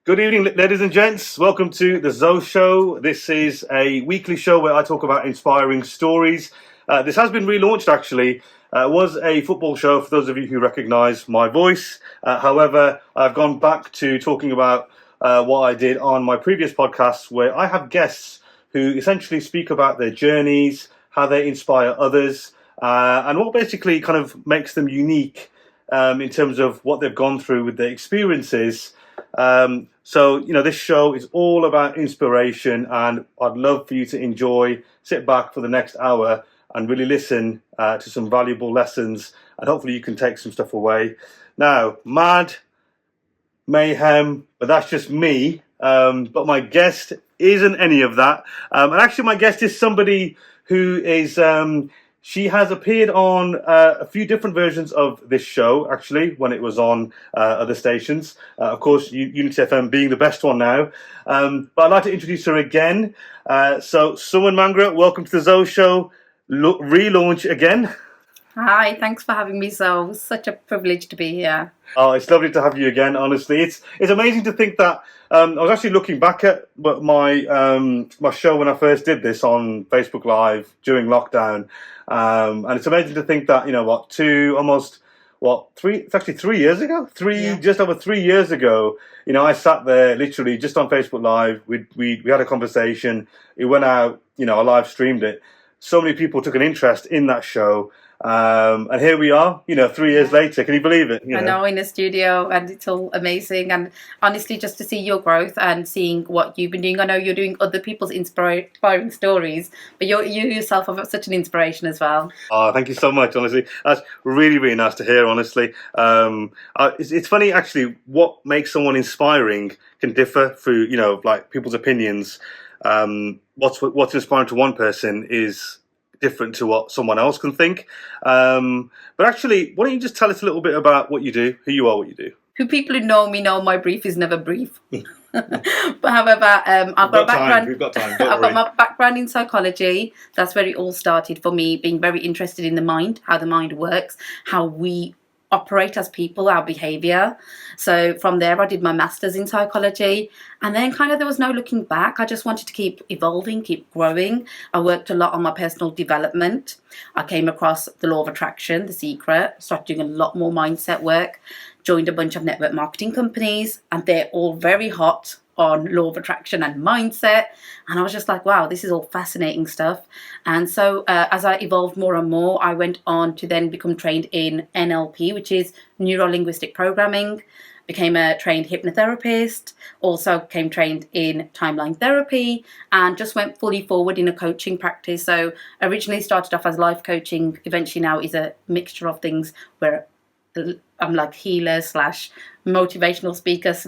Good evening, ladies and gents. Welcome to the ZoShow. This is a weekly show where I talk about inspiring stories. This has been relaunched, actually. It was a football show for those of you who recognise my voice. However, I've gone back to talking about what I did on my previous podcasts, where I have guests who essentially speak about their journeys, how they inspire others, and what basically kind of makes them unique in terms of what they've gone through with their experiences. This show is all about inspiration, and I'd love for you to sit back for the next hour and really listen to some valuable lessons, and hopefully you can take some stuff away. Now, mad, mayhem, but that's just me. But my guest isn't any of that. And actually, my guest is somebody who is... She has appeared on a few different versions of this show, actually, when it was on other stations. Of course, Unity FM being the best one now. But I'd like to introduce her again. Suman Manghra, welcome to the ZoShow relaunch again. Hi, thanks for having me, Zo. Such a privilege to be here. Oh, it's lovely to have you again, honestly. It's amazing to think that I was actually looking back at my show when I first did this on Facebook Live during lockdown. And it's amazing to think that, it's actually 3 years ago? Just over 3 years ago, I sat there literally just on Facebook Live. We had a conversation. It went out, I live streamed it. So many people took an interest in that show. And here we are, 3 years later. Can you believe it? I know, in the studio, and it's all amazing. And honestly, just to see your growth and seeing what you've been doing. I know you're doing other people's inspiring stories, but you yourself are such an inspiration as well. Oh, thank you so much, honestly. That's really, really nice to hear, honestly. It's funny, actually, what makes someone inspiring can differ through, people's opinions. What's inspiring to one person is different to what someone else can think. But actually, why don't you just tell us a little bit about what you do, who you are, what you do? Who people who know me know my brief is never brief. But however, I've got my background in psychology. That's where it all started for me, being very interested in the mind, how the mind works, how we operate as people, our behaviour. So from there I did my master's in psychology, and then kind of there was no looking back. I just wanted to keep evolving, keep growing. I worked a lot on my personal development. I came across the law of attraction, The Secret, started doing a lot more mindset work, joined a bunch of network marketing companies, and they're all very hot on law of attraction and mindset, and I was just like, wow, this is all fascinating stuff. And so as I evolved more and more, I went on to then become trained in NLP, which is neuro-linguistic programming, became a trained hypnotherapist, also became trained in timeline therapy, and just went fully forward in a coaching practice. So originally started off as life coaching, eventually now is a mixture of things where I'm like healer / motivational speaker /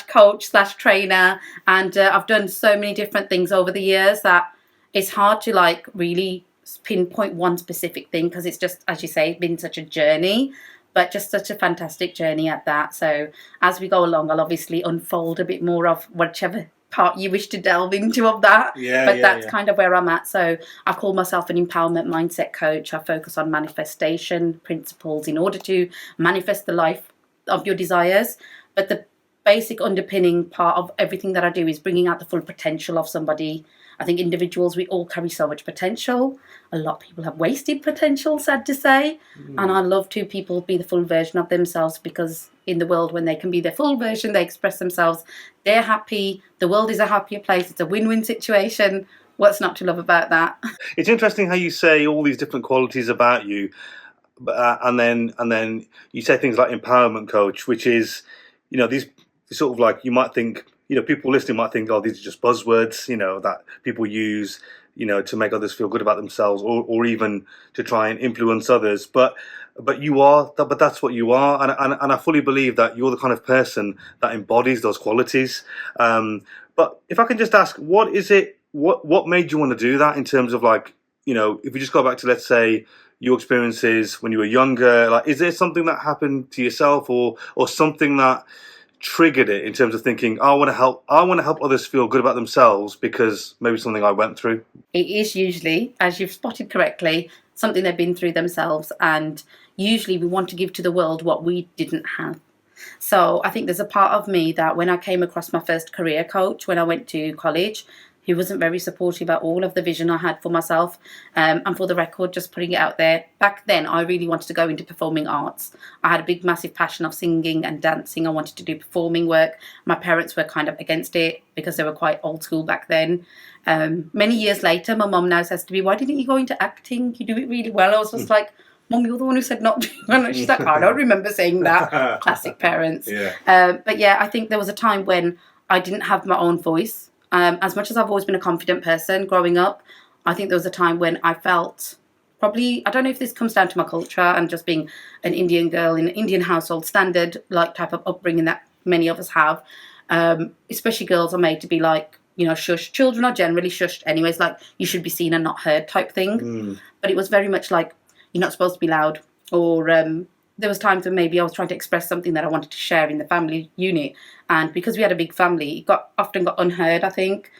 coach / trainer, and I've done so many different things over the years that it's hard to really pinpoint one specific thing, because it's just, as you say, it's been such a journey, but just such a fantastic journey at that. So as we go along, I'll obviously unfold a bit more of whichever part you wish to delve into of that. That's kind of where I'm at. So I call myself an empowerment mindset coach. I focus on manifestation principles in order to manifest the life of your desires. But the basic underpinning part of everything that I do is bringing out the full potential of somebody. I think individuals, we all carry so much potential. A lot of people have wasted potential, sad to say. And I love to people be the full version of themselves, because in the world, when they can be their full version, they express themselves, they're happy, the world is a happier place, it's a win-win situation. What's not to love about that? It's interesting how you say all these different qualities about you, and then you say things like empowerment coach, which is, these sort of like, you might think, people listening might think, oh, these are just buzzwords, that people use, to make others feel good about themselves, or even to try and influence others. But that's what you are, and I fully believe that you're the kind of person that embodies those qualities. But if I can just ask, what made you want to do that, in terms of if we just go back to, let's say, your experiences when you were younger, is there something that happened to yourself, or something that triggered it in terms of thinking, I want to help others feel good about themselves because maybe something I went through? It is usually, as you've spotted correctly, something they've been through themselves, and usually we want to give to the world what we didn't have. So I think there's a part of me that when I came across my first career coach when I went to college, he wasn't very supportive at all of the vision I had for myself. And for the record, just putting it out there, back then I really wanted to go into performing arts. I had a big, massive passion of singing and dancing. I wanted to do performing work. My parents were kind of against it because they were quite old school back then. Many years later, my mum now says to me, "Why didn't you go into acting? You do it really well." I was just like, "Mum, you're the one who said not to." And she's like, "I don't remember saying that." Classic parents. Yeah. But yeah, I think there was a time when I didn't have my own voice. As much as I've always been a confident person growing up, I think there was a time when I felt probably, I don't know if this comes down to my culture and just being an Indian girl in an Indian household, standard like type of upbringing that many of us have. Especially girls are made to be like, shush. Children are generally shushed anyways, like you should be seen and not heard type thing. But it was very much like, you're not supposed to be loud. Or there was times when maybe I was trying to express something that I wanted to share in the family unit. And because we had a big family, it often got unheard, I think.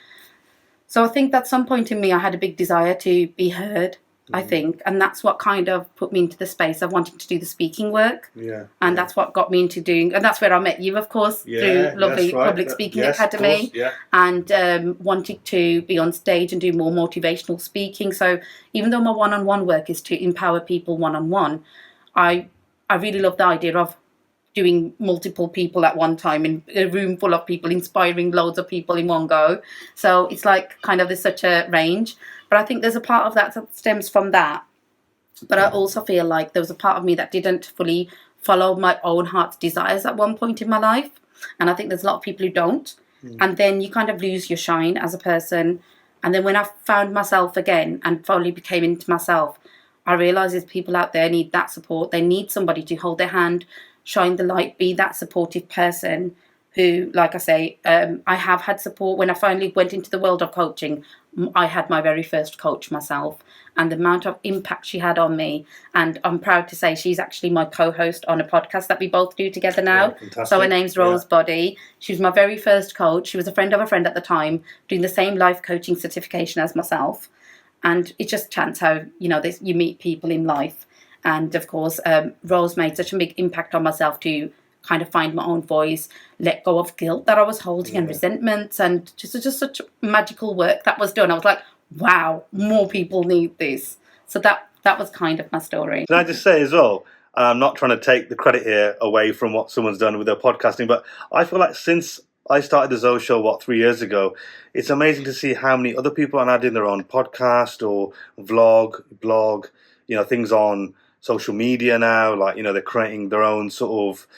So I think at some point in me, I had a big desire to be heard, I think. And that's what kind of put me into the space of wanting to do the speaking work. Yeah. And that's what got me into doing, and that's where I met you, of course, through lovely Public Speaking Academy. And wanted to be on stage and do more motivational speaking. So even though my one-on-one work is to empower people one-on-one, I really love the idea of doing multiple people at one time in a room full of people, inspiring loads of people in one go. So it's like kind of there's such a range. But I think there's a part of that stems from that. But I also feel like there was a part of me that didn't fully follow my own heart's desires at one point in my life. And I think there's a lot of people who don't. And then you kind of lose your shine as a person. And then when I found myself again and fully became into myself, I realised there's people out there need that support. They need somebody to hold their hand, shine the light, be that supportive person who, like I say, I have had support. When I finally went into the world of coaching, I had my very first coach myself, and the amount of impact she had on me. And I'm proud to say she's actually my co-host on a podcast that we both do together now. So her name's Rose Body. She was my very first coach. She was a friend of a friend at the time, doing the same life coaching certification as myself. And it's just chance how, you meet people in life. And of course, Rose made such a big impact on myself to kind of find my own voice, let go of guilt that I was holding and resentments, and just such magical work that was done. I was like, wow, more people need this. So that was kind of my story. Can I just say as well, I'm not trying to take the credit here away from what someone's done with their podcasting, but I feel like since I started the ZoShow, 3 years ago, it's amazing to see how many other people are adding their own podcast or blog, things on social media now, like, they're creating their own sort of,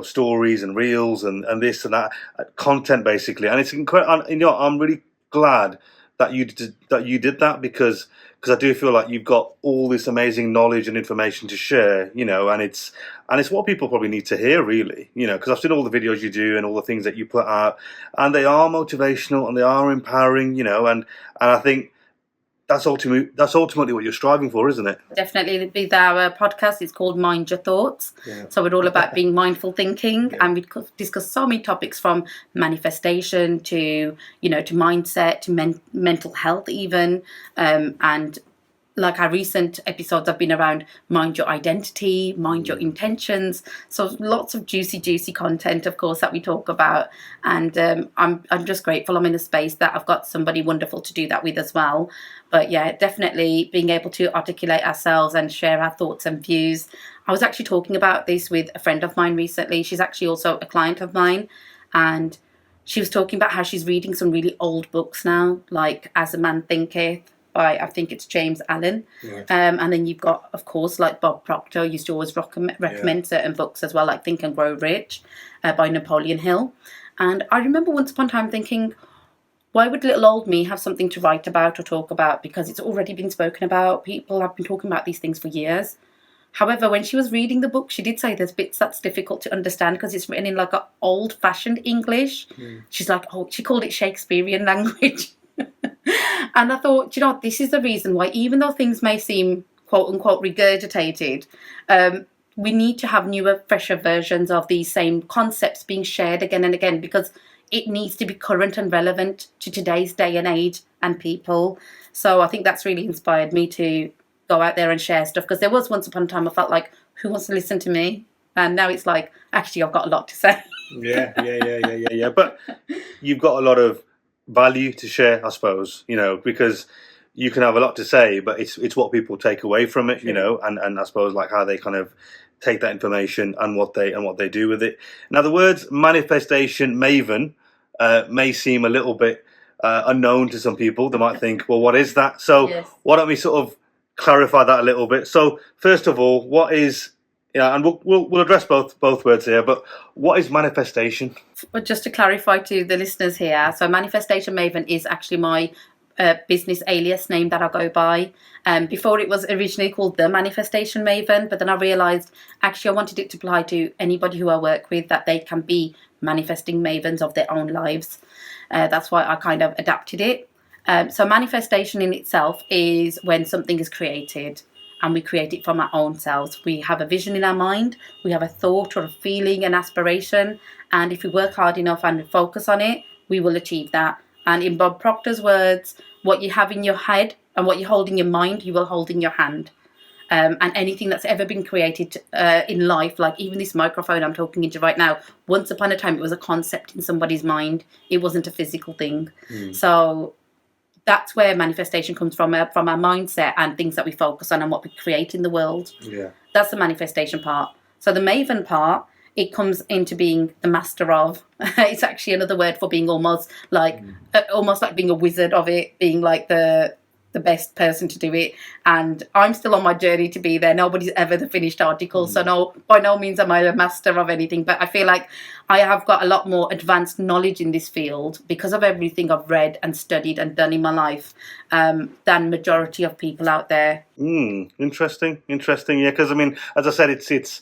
stories and reels and this and that content basically. And it's incredible. I'm really glad that you did that because I do feel like you've got all this amazing knowledge and information to share, and it's what people probably need to hear, really, because I've seen all the videos you do and all the things that you put out, and they are motivational and they are empowering, and I think that's ultimately what you're striving for, isn't it? Definitely. With our podcast, it's called Mind Your Thoughts. So we're all about being mindful thinking, and we discuss so many topics from manifestation to to mindset to mental health even, and like our recent episodes have been around mind your identity, mind your intentions. So lots of juicy content, of course, that we talk about. And I'm just grateful I'm in a space that I've got somebody wonderful to do that with as well. But yeah, definitely being able to articulate ourselves and share our thoughts and views. I was actually talking about this with a friend of mine recently. She's actually also a client of mine. And she was talking about how she's reading some really old books now, like As a Man Thinketh, by, I think it's James Allen. And then you've got, of course, like Bob Proctor used to always recommend certain books as well, like Think and Grow Rich by Napoleon Hill. And I remember once upon a time thinking, why would little old me have something to write about or talk about? Because it's already been spoken about. People have been talking about these things for years. However, when she was reading the book, she did say there's bits that's difficult to understand because it's written in like an old-fashioned English. She's like, she called it Shakespearean language. And I thought, this is the reason why, even though things may seem quote unquote regurgitated, we need to have newer, fresher versions of these same concepts being shared again and again, because it needs to be current and relevant to today's day and age and people. So I think that's really inspired me to go out there and share stuff, because there was once upon a time I felt like, who wants to listen to me? And now it's like, actually, I've got a lot to say. Yeah. But you've got a lot of value to share, I suppose, because you can have a lot to say, but it's what people take away from it, and I suppose like how they kind of take that information and what they do with it. Now, the words Manifestation Maven may seem a little bit unknown to some people. They might think, well, what is that? So Yes. why don't we sort of clarify that a little bit? So first of all, what is, and we'll address both words here, but what is manifestation? But just to clarify to the listeners here, so Manifestation Maven is actually my business alias name that I go by. Before it was originally called the Manifestation Maven, but then I realised actually I wanted it to apply to anybody who I work with, that they can be manifesting mavens of their own lives. That's why I kind of adapted it. So manifestation in itself is when something is created and we create it from our own selves. We have a vision in our mind, we have a thought or a feeling, an aspiration, and if we work hard enough and focus on it, we will achieve that. And in Bob Proctor's words, what you have in your head and what you hold in your mind, you will hold in your hand. And anything that's ever been created in life, like even this microphone I'm talking into right now, once upon a time it was a concept in somebody's mind. It wasn't a physical thing. So that's where manifestation comes from our mindset and things that we focus on and what we create in the world. Yeah. That's the manifestation part. So the Maven part, it comes into being the master of. It's actually another word for being almost like being a wizard of it, being like the best person to do it. And I'm still on my journey to be there. Nobody's ever the finished article. So no, by no means am I a master of anything, but I feel like I have got a lot more advanced knowledge in this field because of everything I've read and studied and done in my life than majority of people out there. Interesting. Yeah, because I mean, as I said, it's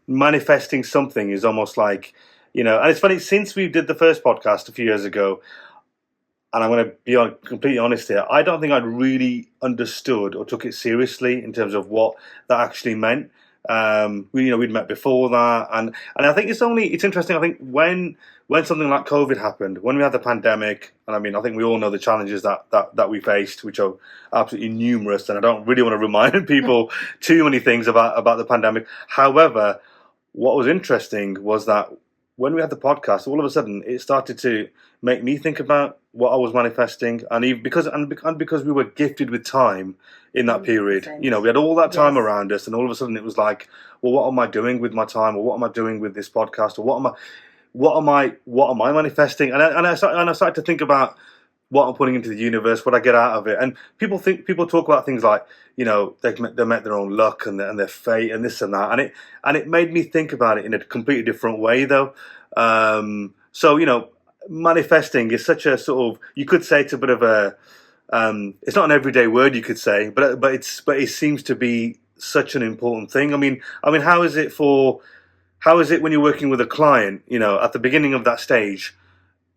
manifesting something is almost like, and it's funny, since we did the first podcast a few years ago, and I'm going to be completely honest here, I don't think I'd really understood or took it seriously in terms of what that actually meant. We'd met before that, and I think it's interesting. I think when something like COVID happened, when we had the pandemic, and I mean, I think we all know the challenges that we faced, which are absolutely numerous, and I don't really want to remind people too many things about the pandemic. However, what was interesting was that when we had the podcast, all of a sudden it started to make me think about what I was manifesting, and even because we were gifted with time in that period, 100%. we had all that time around us, and all of a sudden it was like, well, what am I doing with my time, or what am I doing with this podcast, or what am I manifesting? And I started to think about what I'm putting into the universe, what I get out of it. And people talk about things like, they met their own luck and their fate and this and that, and it made me think about it in a completely different way, though. So manifesting is such a sort of, you could say it's a bit of a, it's not an everyday word, you could say, but it seems to be such an important thing. I mean, how is it when you're working with a client? At the beginning of that stage,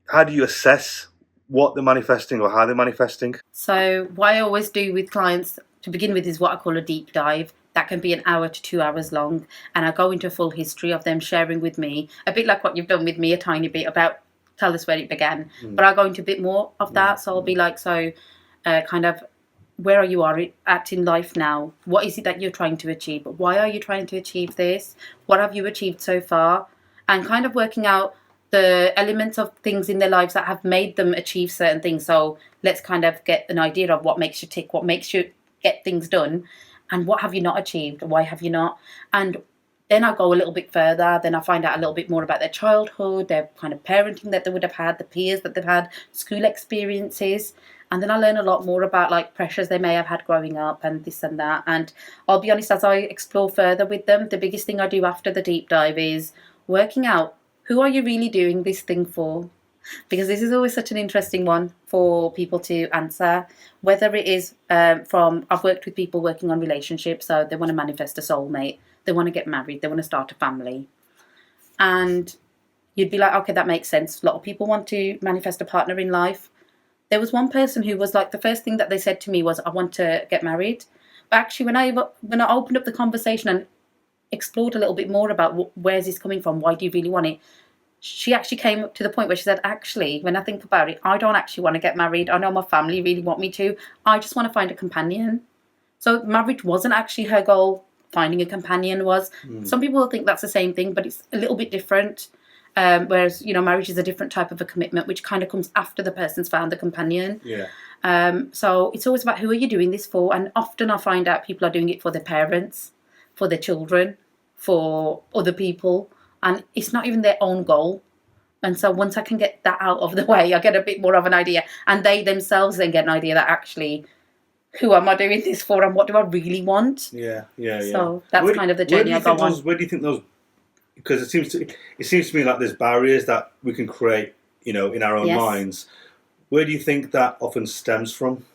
how do you assess what they're manifesting or how they're manifesting? So what I always do with clients to begin with is what I call a deep dive. That can be an hour to 2 hours long, and I go into a full history of them sharing with me, a bit like what you've done with me, a tiny bit about tell us where it began. But I'll go into a bit more of that. So I'll be like, kind of, where are you at in life now? What is it that you're trying to achieve? Why are you trying to achieve this? What have you achieved so far? And kind of working out the elements of things in their lives that have made them achieve certain things. So let's kind of get an idea of what makes you tick, what makes you get things done, and what have you not achieved? Why have you not? And then I go a little bit further. Then I find out a little bit more about their childhood, their kind of parenting that they would have had, the peers that they've had, school experiences. And then I learn a lot more about like pressures they may have had growing up and this and that. And I'll be honest, as I explore further with them, the biggest thing I do after the deep dive is working out, who are you really doing this thing for? Because this is always such an interesting one for people to answer. Whether it is I've worked with people working on relationships, so they want to manifest a soulmate, they want to get married, they want to start a family. And you'd be like, okay, that makes sense. A lot of people want to manifest a partner in life. There was one person who was like, the first thing that they said to me was, I want to get married. But actually, when I opened up the conversation and explored a little bit more about where's this coming from, why do you really want it, she actually came up to the point where she said, actually, when I think about it, I don't actually want to get married. I know my family really want me to. I just want to find a companion. So marriage wasn't actually her goal finding a companion was. Some people think that's the same thing, but it's a little bit different. Whereas, marriage is a different type of a commitment, which kind of comes after the person's found the companion. So it's always about, who are you doing this for? And often I find out people are doing it for their parents, for their children, for other people, and it's not even their own goal. And so once I can get that out of the way, I get a bit more of an idea, and they themselves then get an idea that actually, who am I doing this for, and what do I really want? So that's kind of the journey I go on. Where do you think those? Because it seems to me like there's barriers that we can create, in our own minds. Where do you think that often stems from?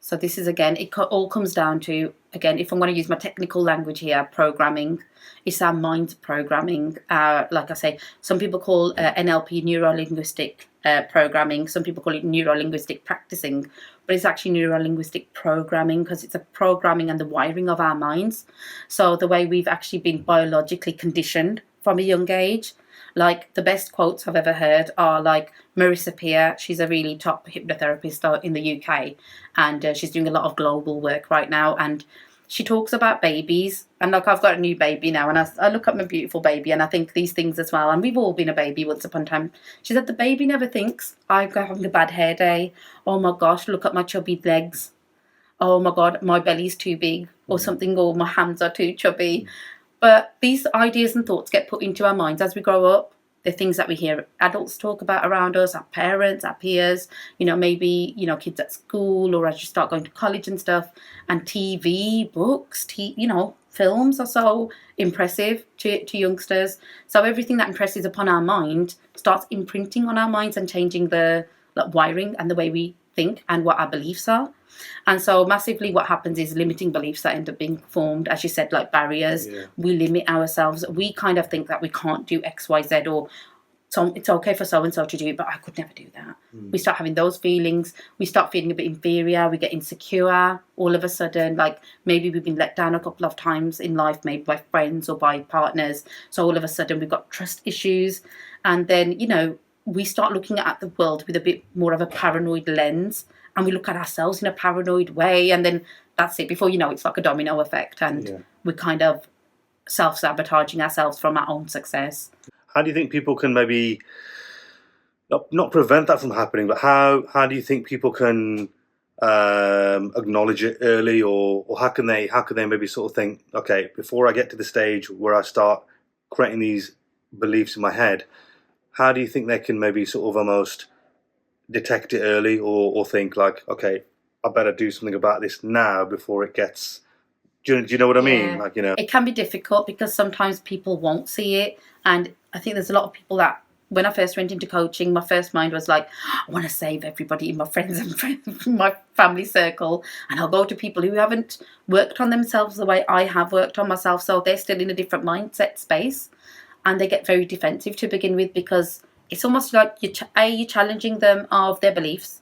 So this is, again, it all comes down to, again, if I'm going to use my technical language here, programming. It's our mind's programming. Like I say, some people call NLP neuro-linguistic programming. Some people call it neuro-linguistic practicing. But it's actually neuro-linguistic programming, because it's a programming and the wiring of our minds. So the way we've actually been biologically conditioned from a young age. Like, the best quotes I've ever heard are like Marissa Peer. She's a really top hypnotherapist in the UK, and she's doing a lot of global work right now. And she talks about babies, and like, I've got a new baby now, and I look at my beautiful baby, and I think these things as well. And we've all been a baby once upon a time. She said the baby never thinks, I'm having a bad hair day. Oh my gosh, look at my chubby legs. Oh my God, my belly's too big, or something, or my hands are too chubby. But these ideas and thoughts get put into our minds as we grow up. They're things that we hear adults talk about around us, our parents, our peers, maybe, kids at school, or as you start going to college and stuff. And TV, books, films are so impressive to youngsters. So everything that impresses upon our mind starts imprinting on our minds and changing the wiring and the way we think and what our beliefs are. And so massively what happens is limiting beliefs that end up being formed, as you said, like barriers. We limit ourselves. We kind of think that we can't do X, Y, Z, or so it's okay for so-and-so to do it, but I could never do that. We start having those feelings. We start feeling a bit inferior. We get insecure all of a sudden. Like, maybe we've been let down a couple of times in life, maybe by friends or by partners. So all of a sudden we've got trust issues. And then, we start looking at the world with a bit more of a paranoid lens. And we look at ourselves in a paranoid way, and then that's it. Before you know, it's like a domino effect, and we're kind of self-sabotaging ourselves from our own success. How do you think people can maybe not prevent that from happening, but how do you think people can acknowledge it early, or how can they maybe sort of think, okay, before I get to the stage where I start creating these beliefs in my head, how do you think they can maybe sort of almost detect it early, or think like, okay, I better do something about this now before it gets... Do you know what I mean? Like, it can be difficult because sometimes people won't see it, and I think there's a lot of people that, when I first went into coaching, my first mind was like, I want to save everybody in my friends and my family circle, and I'll go to people who haven't worked on themselves the way I have worked on myself, so they're still in a different mindset space, and they get very defensive to begin with, because it's almost like you're challenging them of their beliefs.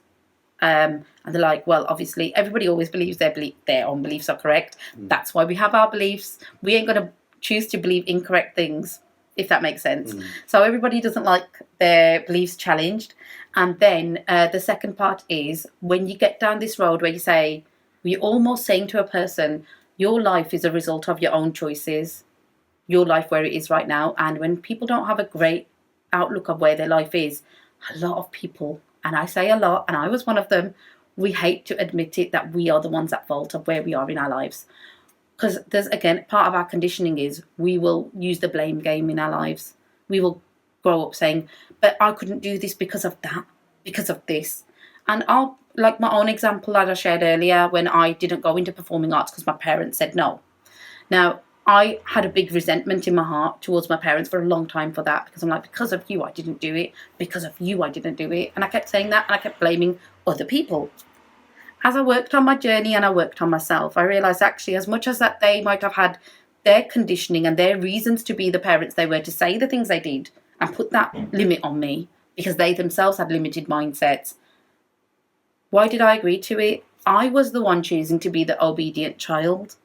And they're like, well, obviously, everybody always believes their own beliefs are correct. That's why we have our beliefs. We ain't going to choose to believe incorrect things, if that makes sense. So everybody doesn't like their beliefs challenged. And then the second part is when you get down this road where you say, you're almost saying to a person, your life is a result of your own choices, your life where it is right now. And when people don't have a great outlook of where their life is, a lot of people, and I say a lot, and I was one of them, we hate to admit it, that we are the ones at fault of where we are in our lives. Because there's, again, part of our conditioning is we will use the blame game in our lives. We will grow up saying, but I couldn't do this because of that, because of this. And I'll, like my own example that I shared earlier, when I didn't go into performing arts because my parents said no. Now, I had a big resentment in my heart towards my parents for a long time for that, because I'm like, because of you, I didn't do it. Because of you, I didn't do it. And I kept saying that, and I kept blaming other people. As I worked on my journey and I worked on myself, I realised actually, as much as that they might have had their conditioning and their reasons to be the parents they were, to say the things they did and put that limit on me, because they themselves had limited mindsets, why did I agree to it? I was the one choosing to be the obedient child.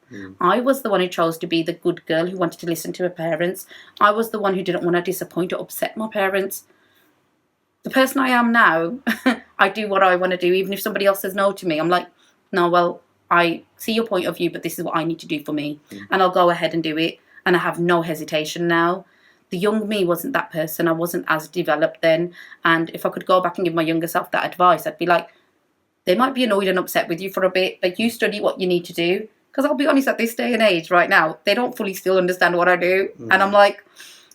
I was the one who chose to be the good girl who wanted to listen to her parents. I was the one who didn't want to disappoint or upset my parents. The person I am now, I do what I want to do, even if somebody else says no to me. I'm like, no, well, I see your point of view, but this is what I need to do for me. And I'll go ahead and do it. And I have no hesitation now. The young me wasn't that person. I wasn't as developed then. And if I could go back and give my younger self that advice, I'd be like, they might be annoyed and upset with you for a bit, but you study what you need to do. Because I'll be honest, at this day and age right now, they don't fully still understand what I do. And I'm like,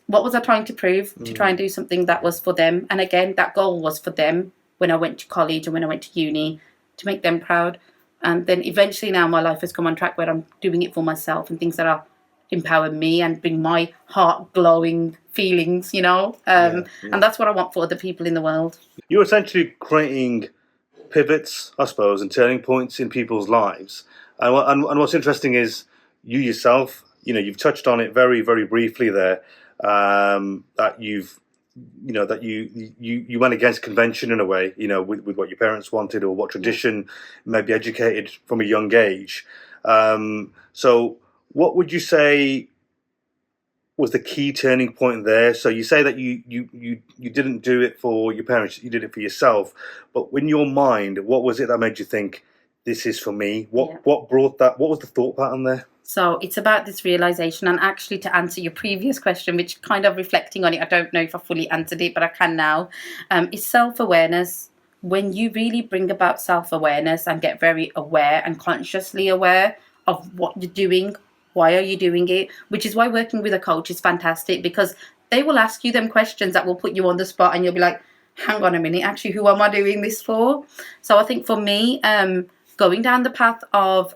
what was I trying to prove? To try and do something that was for them. And again, that goal was for them when I went to college and when I went to uni, to make them proud. And then eventually now my life has come on track where I'm doing it for myself and things that are empower me and bring my heart glowing feelings, and that's what I want for other people in the world. You're essentially creating pivots, I suppose, and turning points in people's lives. And what's interesting is you yourself, you've touched on it very, very briefly there, that you went against convention in a way, with what your parents wanted or what tradition may be educated from a young age. So what would you say was the key turning point there? So you say that you didn't do it for your parents, you did it for yourself. But in your mind, what was it that made you think, this is for me? What brought that? What was the thought pattern there? So it's about this realization, and actually to answer your previous question, which kind of reflecting on it, I don't know if I fully answered it, but I can now, is self-awareness. When you really bring about self-awareness and get very aware and consciously aware of what you're doing, why are you doing it? Which is why working with a coach is fantastic, because they will ask you them questions that will put you on the spot and you'll be like, hang on a minute, actually, who am I doing this for? So I think for me, going down the path of,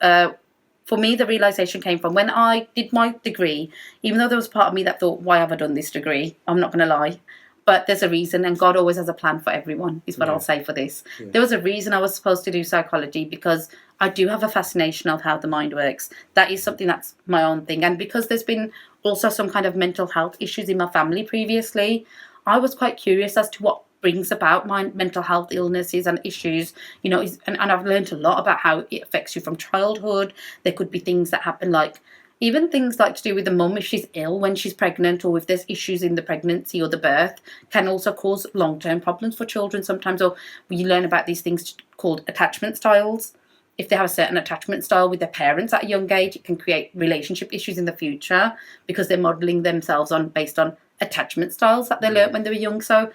for me, the realization came from when I did my degree, even though there was part of me that thought, why have I done this degree? I'm not going to lie. But there's a reason, and God always has a plan for everyone, is what I'll say for this. There was a reason I was supposed to do psychology, because I do have a fascination of how the mind works. That is something that's my own thing. And because there's been also some kind of mental health issues in my family previously, I was quite curious as to what brings about my mental health illnesses and issues, and I've learned a lot about how it affects you from childhood. There could be things that happen, like even things like to do with the mum if she's ill when she's pregnant, or if there's issues in the pregnancy or the birth, can also cause long-term problems for children sometimes. Or we learn about these things called attachment styles. If they have a certain attachment style with their parents at a young age, it can create relationship issues in the future because they're modelling themselves based on attachment styles that they learned when they were young. So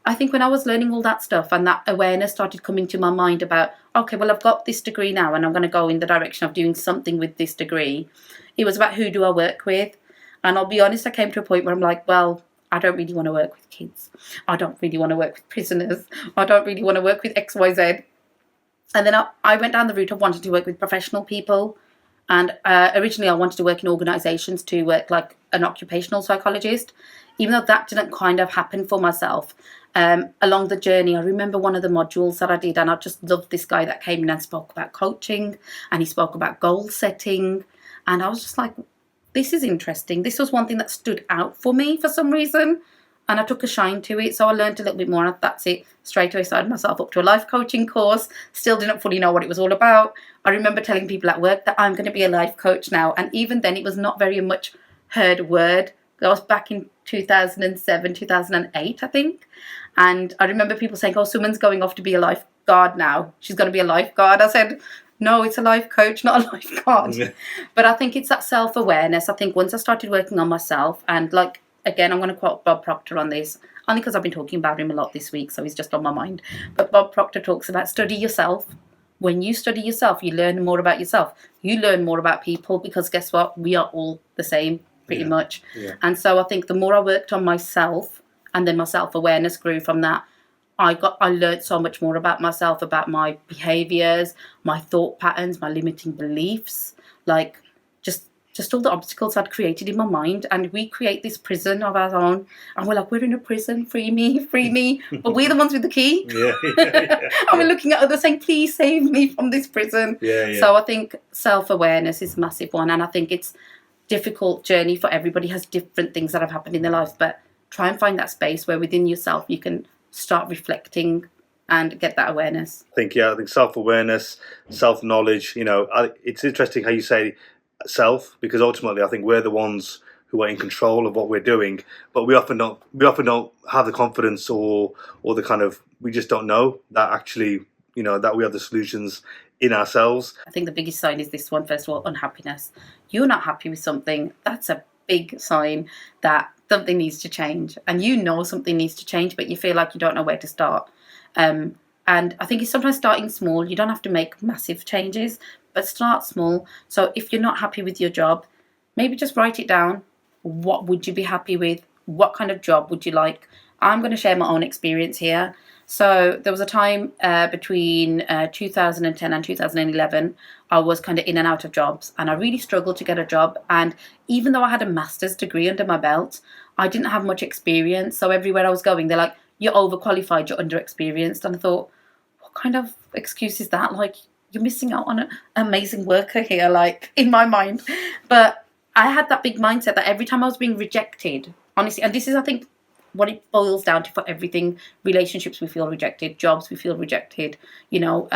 I think when I was learning all that stuff and that awareness started coming to my mind about, okay, well, I've got this degree now and I'm going to go in the direction of doing something with this degree. It was about, who do I work with? And I'll be honest, I came to a point where I'm like, well, I don't really want to work with kids. I don't really want to work with prisoners. I don't really want to work with XYZ. And then I went down the route of wanting to work with professional people. And originally I wanted to work in organisations to work like an occupational psychologist, even though that didn't kind of happen for myself. Along the journey, I remember one of the modules that I did, and I just loved this guy that came in and spoke about coaching, and he spoke about goal setting. And I was just like, this is interesting. This was one thing that stood out for me for some reason. And I took a shine to it. So I learned a little bit more. And that's it. Straight away signed myself up to a life coaching course. Still didn't fully know what it was all about. I remember telling people at work that I'm going to be a life coach now. And even then, it was not very much heard word. That was back in 2007, 2008, I think. And I remember people saying, oh, Suman's going off to be a lifeguard now. She's going to be a lifeguard. I said, no, it's a life coach, not a lifeguard. But I think it's that self-awareness. I think once I started working on myself, and like, again, I'm going to quote Bob Proctor on this, only because I've been talking about him a lot this week, so he's just on my mind. But Bob Proctor talks about study yourself. When you study yourself, you learn more about yourself. You learn more about people, because guess what? We are all the same, pretty much. And so I think the more I worked on myself, and then my self-awareness grew from that, I learned so much more about myself, about my behaviours, my thought patterns, my limiting beliefs, like just all the obstacles I'd created in my mind. And we create this prison of our own, and we're like, we're in a prison, free me, but we're the ones with the key. And we're looking at others saying, please save me from this prison. So I think self-awareness is a massive one, and I think it's difficult journey for everybody, has different things that have happened in their lives, but try and find that space where within yourself you can start reflecting and get that awareness. I think self-awareness, self-knowledge, it's interesting how you say self, because ultimately I think we're the ones who are in control of what we're doing, but we often don't have the confidence or the kind of, we just don't know that actually, that we have the solutions in ourselves. I think the biggest sign is this one, first of all, unhappiness. You're not happy with something. That's a big sign that something needs to change. And you know something needs to change, but you feel like you don't know where to start. And I think it's sometimes starting small. You don't have to make massive changes, but start small. So if you're not happy with your job, maybe just write it down. What would you be happy with? What kind of job would you like? I'm going to share my own experience here. So there was a time between 2010 and 2011, I was kind of in and out of jobs, and I really struggled to get a job. And even though I had a master's degree under my belt, I didn't have much experience. So everywhere I was going, they're like, you're overqualified, you're underexperienced. And I thought, what kind of excuse is that? Like, you're missing out on an amazing worker here, like, in my mind. But I had that big mindset that every time I was being rejected, honestly, and this is, I think, what it boils down to for everything. Relationships, we feel rejected. Jobs, we feel rejected. You know,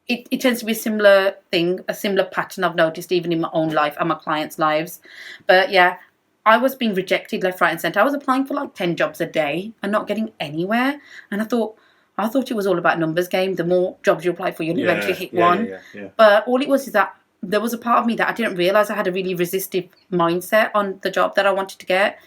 it tends to be a similar thing, a similar pattern I've noticed even in my own life and my clients' lives. But yeah, I was being rejected left, right and centre. I was applying for like 10 jobs a day and not getting anywhere. And I thought it was all about numbers game. The more jobs you apply for, you'll eventually hit one. Yeah. But all it was is that there was a part of me that I didn't realise I had a really resistive mindset on the job that I wanted to get.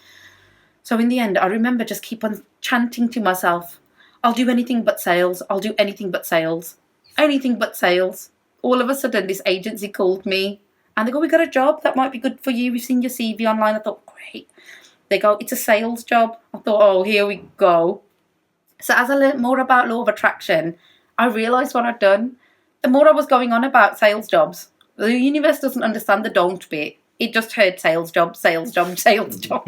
So in the end, I remember just keep on chanting to myself, I'll do anything but sales. I'll do anything but sales. Anything but sales. All of a sudden, this agency called me and they go, we got a job that might be good for you. We've seen your CV online. I thought, great. They go, it's a sales job. I thought, oh, here we go. So as I learned more about law of attraction, I realised what I'd done. The more I was going on about sales jobs, the universe doesn't understand the don't bit. It just heard sales job, sales job, sales job.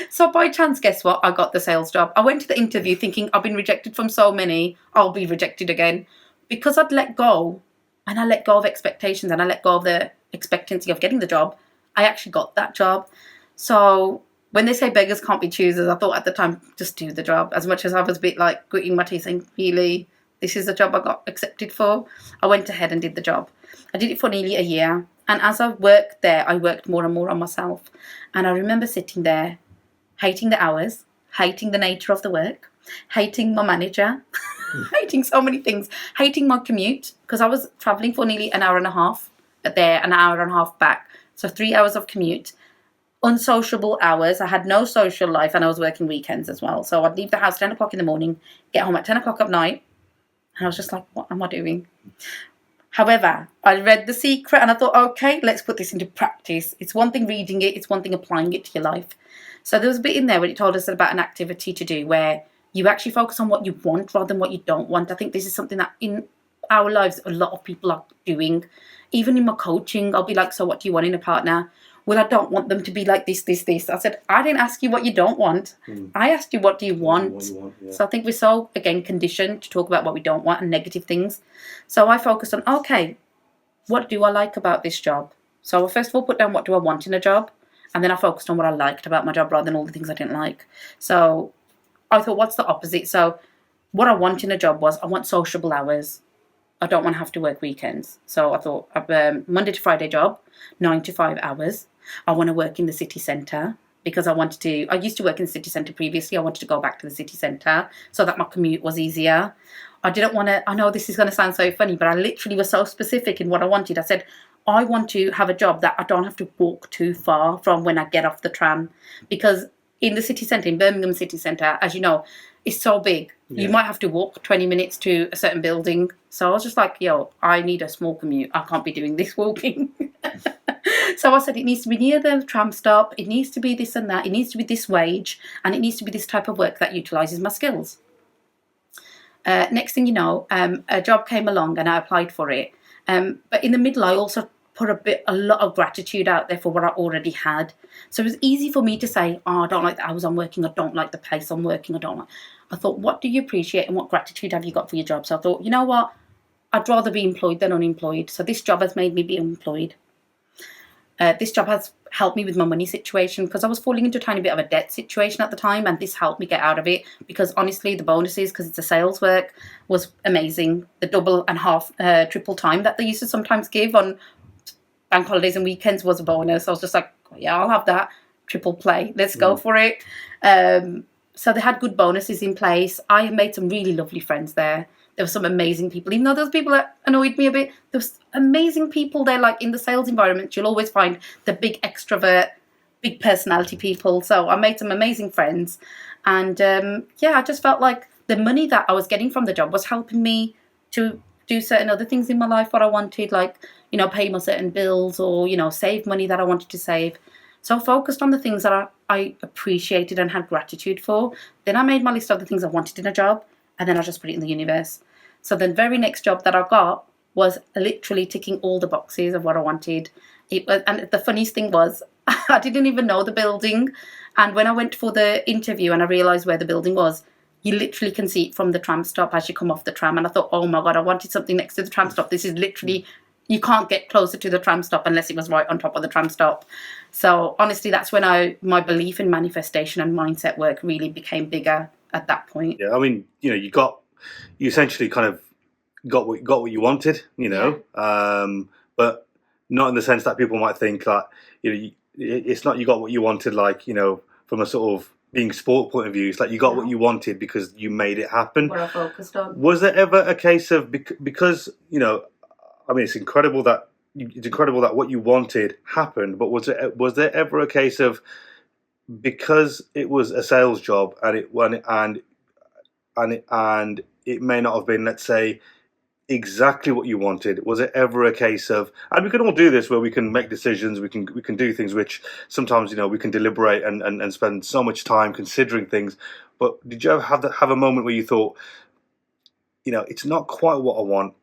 So by chance, guess what? I got the sales job. I went to the interview thinking I've been rejected from so many, I'll be rejected again. Because I'd let go, and I let go of expectations, and I let go of the expectancy of getting the job, I actually got that job. So when they say beggars can't be choosers, I thought at the time, just do the job. As much as I was a bit like gritting my teeth saying, really, this is the job I got accepted for? I went ahead and did the job. I did it for nearly a year. And as I worked there, I worked more and more on myself. And I remember sitting there, hating the hours, hating the nature of the work, hating my manager, hating so many things, hating my commute, because I was travelling for nearly an hour and a half there, an hour and a half back. So 3 hours of commute, unsociable hours. I had no social life, and I was working weekends as well. So I'd leave the house 10 o'clock in the morning, get home at 10 o'clock at night. And I was just like, what am I doing? However, I read The Secret and I thought, okay, let's put this into practice. It's one thing reading it, it's one thing applying it to your life. So there was a bit in there where it told us about an activity to do where you actually focus on what you want rather than what you don't want. I think this is something that in our lives a lot of people are doing. Even in my coaching, I'll be like, so what do you want in a partner? Well, I don't want them to be like this. I said, I didn't ask you what you don't want. I asked you, what do you want? So I think we're so, again, conditioned to talk about what we don't want and negative things. So I focused on, okay, what do I like about this job? So I first of all put down what do I want in a job. And then I focused on what I liked about my job rather than all the things I didn't like. So I thought, what's the opposite? So what I want in a job was I want sociable hours. I don't want to have to work weekends. So I thought, Monday to Friday job, 9 to 5 hours. I want to work in the city centre because I used to work in the city centre previously. I wanted to go back to the city centre so that my commute was easier. I didn't want to, I know this is going to sound so funny, but I literally was so specific in what I wanted. I said, I want to have a job that I don't have to walk too far from when I get off the tram. Because in the city centre, in Birmingham city centre, as you know, it's so big. Yeah. You might have to walk 20 minutes to a certain building. So I was just like, I need a small commute. I can't be doing this walking. So I said, it needs to be near the tram stop. It needs to be this and that. It needs to be this wage. And it needs to be this type of work that utilises my skills. Next thing you know, a job came along and I applied for it. But in the middle, I also put a lot of gratitude out there for what I already had. So it was easy for me to say, I don't like the hours I'm working. I don't like the place I'm working. I thought, what do you appreciate and what gratitude have you got for your job? So I thought, you know what? I'd rather be employed than unemployed. So this job has made me be employed. This job has helped me with my money situation because I was falling into a tiny bit of a debt situation at the time, and this helped me get out of it because honestly the bonuses, because it's a sales work, was amazing. The double and half, triple time that they used to sometimes give on bank holidays and weekends was a bonus. I was just like, yeah, I'll have that. Triple play. Let's go for it. So they had good bonuses in place. I made some really lovely friends there. there were some amazing people. Even though those people that annoyed me a bit, there was amazing people there. Like in the sales environment, you'll always find the big extrovert, big personality people. So I made some amazing friends. And I just felt like the money that I was getting from the job was helping me to do certain other things in my life what I wanted, like, pay my certain bills or, save money that I wanted to save. So I focused on the things that I appreciated and had gratitude for. Then I made my list of the things I wanted in a job, and then I just put it in the universe. So the very next job that I got was literally ticking all the boxes of what I wanted. And the funniest thing was, I didn't even know the building. And when I went for the interview and I realised where the building was, you literally can see it from the tram stop as you come off the tram. And I thought, oh my God, I wanted something next to the tram stop. This is literally, you can't get closer to the tram stop unless it was right on top of the tram stop. So honestly, that's when my belief in manifestation and mindset work really became bigger at that point. Yeah, I mean, you essentially kind of got what you wanted, but not in the sense that people might think like, it's not you got what you wanted, like, from a sort of being sport point of view. It's like you got what you wanted because you made it happen. What I focused on. Was there ever a case of, because, I mean, it's incredible that what you wanted happened, but was there ever a case of, because it was a sales job and it may not have been, let's say, exactly what you wanted, was it ever a case of, and we can all do this, where we can make decisions, we can do things which sometimes we can deliberate and spend so much time considering things, but did you ever have a moment where you thought, it's not quite what I want,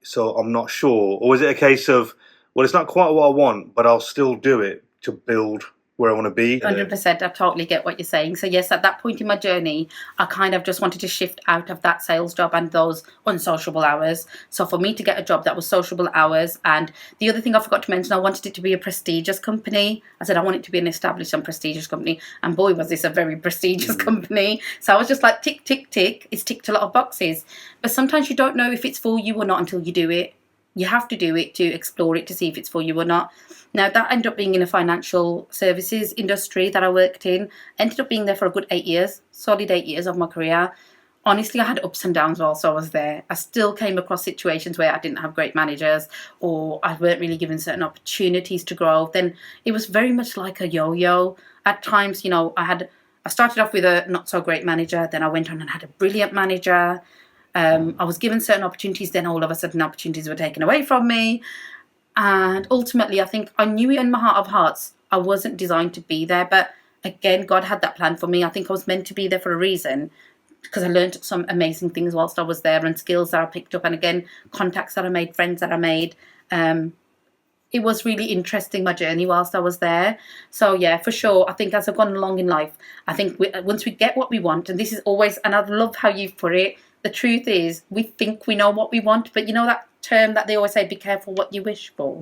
so I'm not sure? Or was it a case of, well, it's not quite what I want, but I'll still do it to build where I want to be? 100%. I totally get what you're saying. So yes, at that point in my journey, I kind of just wanted to shift out of that sales job and those unsociable hours. So for me to get a job that was sociable hours, and the other thing I forgot to mention, I wanted it to be a prestigious company. I said I want it to be an established and prestigious company, and boy was this a very prestigious company. So I was just like, tick, tick, tick. It's ticked a lot of boxes. But sometimes you don't know if it's for you or not until you do it. You have to do it to explore it to see if it's for you or not. Now, that ended up being in a financial services industry that I worked in. Ended up being there for a good 8 years, solid 8 years of my career. Honestly, I had ups and downs whilst I was there. I still came across situations where I didn't have great managers, or I weren't really given certain opportunities to grow. Then it was very much like a yo-yo. At times, I started off with a not so great manager, then I went on and had a brilliant manager. I was given certain opportunities, then all of a sudden opportunities were taken away from me. And ultimately, I think I knew it in my heart of hearts, I wasn't designed to be there. But again, God had that plan for me. I think I was meant to be there for a reason, because I learned some amazing things whilst I was there, and skills that I picked up, and again, contacts that I made, friends that I made. It was really interesting, my journey whilst I was there. So yeah, for sure, I think as I've gone along in life, I think once we get what we want, and this is always, and I love how you've put it, the truth is, we think we know what we want, but that term that they always say, be careful what you wish for.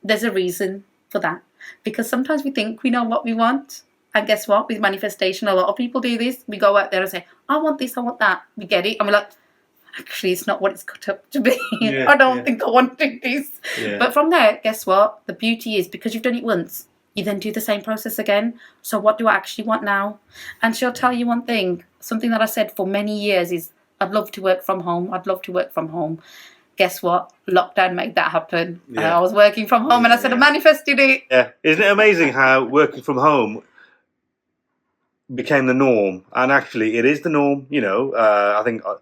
There's a reason for that, because sometimes we think we know what we want, and guess what, with manifestation, a lot of people do this. We go out there and say, I want this, I want that, we get it, and we're like, actually it's not what it's cut up to be. I don't think I wanted this. But from there, guess what, the beauty is, because you've done it once, you then do the same process again. So what do I actually want now? And she'll tell you one thing, something that I said for many years is, I'd love to work from home. I'd love to work from home. Guess what? Lockdown made that happen. I was working from home, and I said I manifested it. Yeah, isn't it amazing how working from home became the norm? And actually, it is the norm. I think a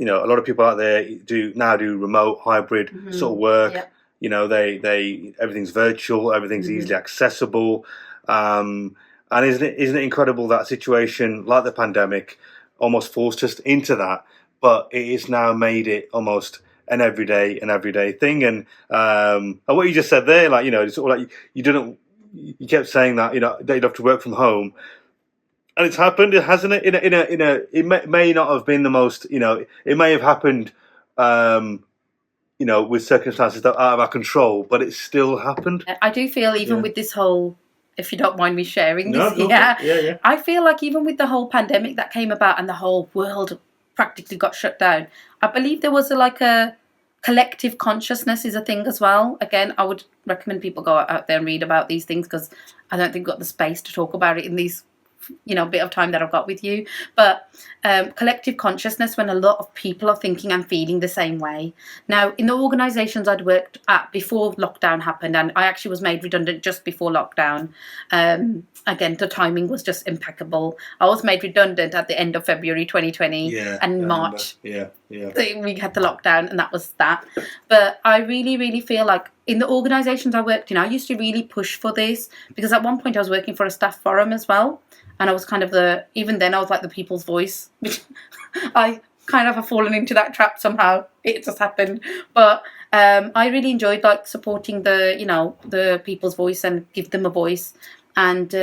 lot of people out there do remote, hybrid sort of work. They everything's virtual, everything's easily accessible. And isn't it incredible that a situation like the pandemic almost forced us into that, but it has now made it almost an everyday thing. And what you just said there, like, it's sort of like you kept saying that that you'd have to work from home, and it's happened, hasn't it? It may not have been the most, it may have happened, with circumstances that are out of our control, but it still happened. I do feel even with this whole, if you don't mind me sharing this, yeah. I feel like even with the whole pandemic that came about and the whole world practically got shut down, I believe there was a collective consciousness is a thing as well. Again, I would recommend people go out there and read about these things, because I don't think we've got the space to talk about it in these bit of time that I've got with you. But collective consciousness, when a lot of people are thinking and feeling the same way. Now, in the organisations I'd worked at before lockdown happened, and I actually was made redundant just before lockdown. Again, the timing was just impeccable. I was made redundant at the end of February 2020, and in March we had the lockdown, and that was that. But I really, really feel like in the organisations I worked in, I used to really push for this, because at one point I was working for a staff forum as well, and I was kind of even then I was like the people's voice, which I kind of have fallen into that trap somehow. It just happened. But I really enjoyed like supporting the people's voice and give them a voice. And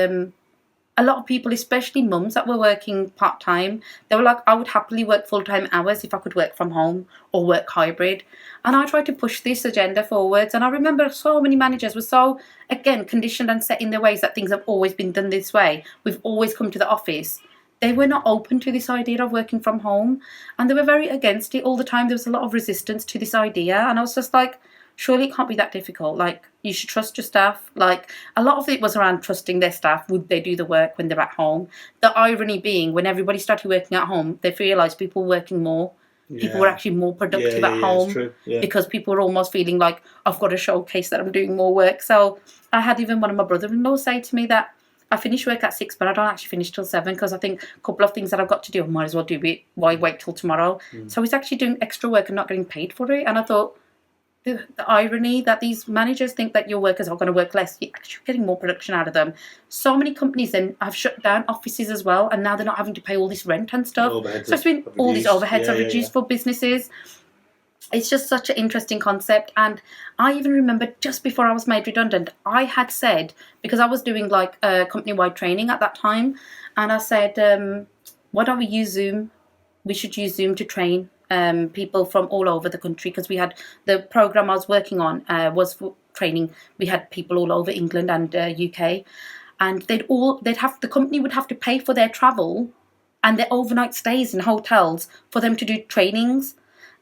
a lot of people, especially mums that were working part-time, they were like, I would happily work full-time hours if I could work from home or work hybrid. And I tried to push this agenda forwards. And I remember so many managers were so, again, conditioned and set in their ways that things have always been done this way. We've always come to the office. They were not open to this idea of working from home. And they were very against it all the time. There was a lot of resistance to this idea. And I was just like, surely it can't be that difficult. Like, you should trust your staff. Like, a lot of it was around trusting their staff. Would they do the work when they're at home? The irony being, when everybody started working at home, they realised people were working more. People were actually more productive at home, because people were almost feeling like, I've got to showcase that I'm doing more work. So I had even one of my brother-in-laws say to me that I finish work at 6, but I don't actually finish till 7, because I think a couple of things that I've got to do, I might as well do it. Why wait till tomorrow? So he's actually doing extra work and not getting paid for it. And I thought, the irony that these managers think that your workers are going to work less, you're actually getting more production out of them. So many companies then have shut down offices as well, and now they're not having to pay all this rent and stuff. So it's been all these overheads are reduced for businesses. It's just such an interesting concept. And I even remember just before I was made redundant, I had said, because I was doing like a company-wide training at that time, and I said, why don't we use Zoom? We should use Zoom to train people from all over the country, because we had the program I was working on was for training. We had people all over England and UK, and the company would have to pay for their travel and their overnight stays in hotels for them to do trainings.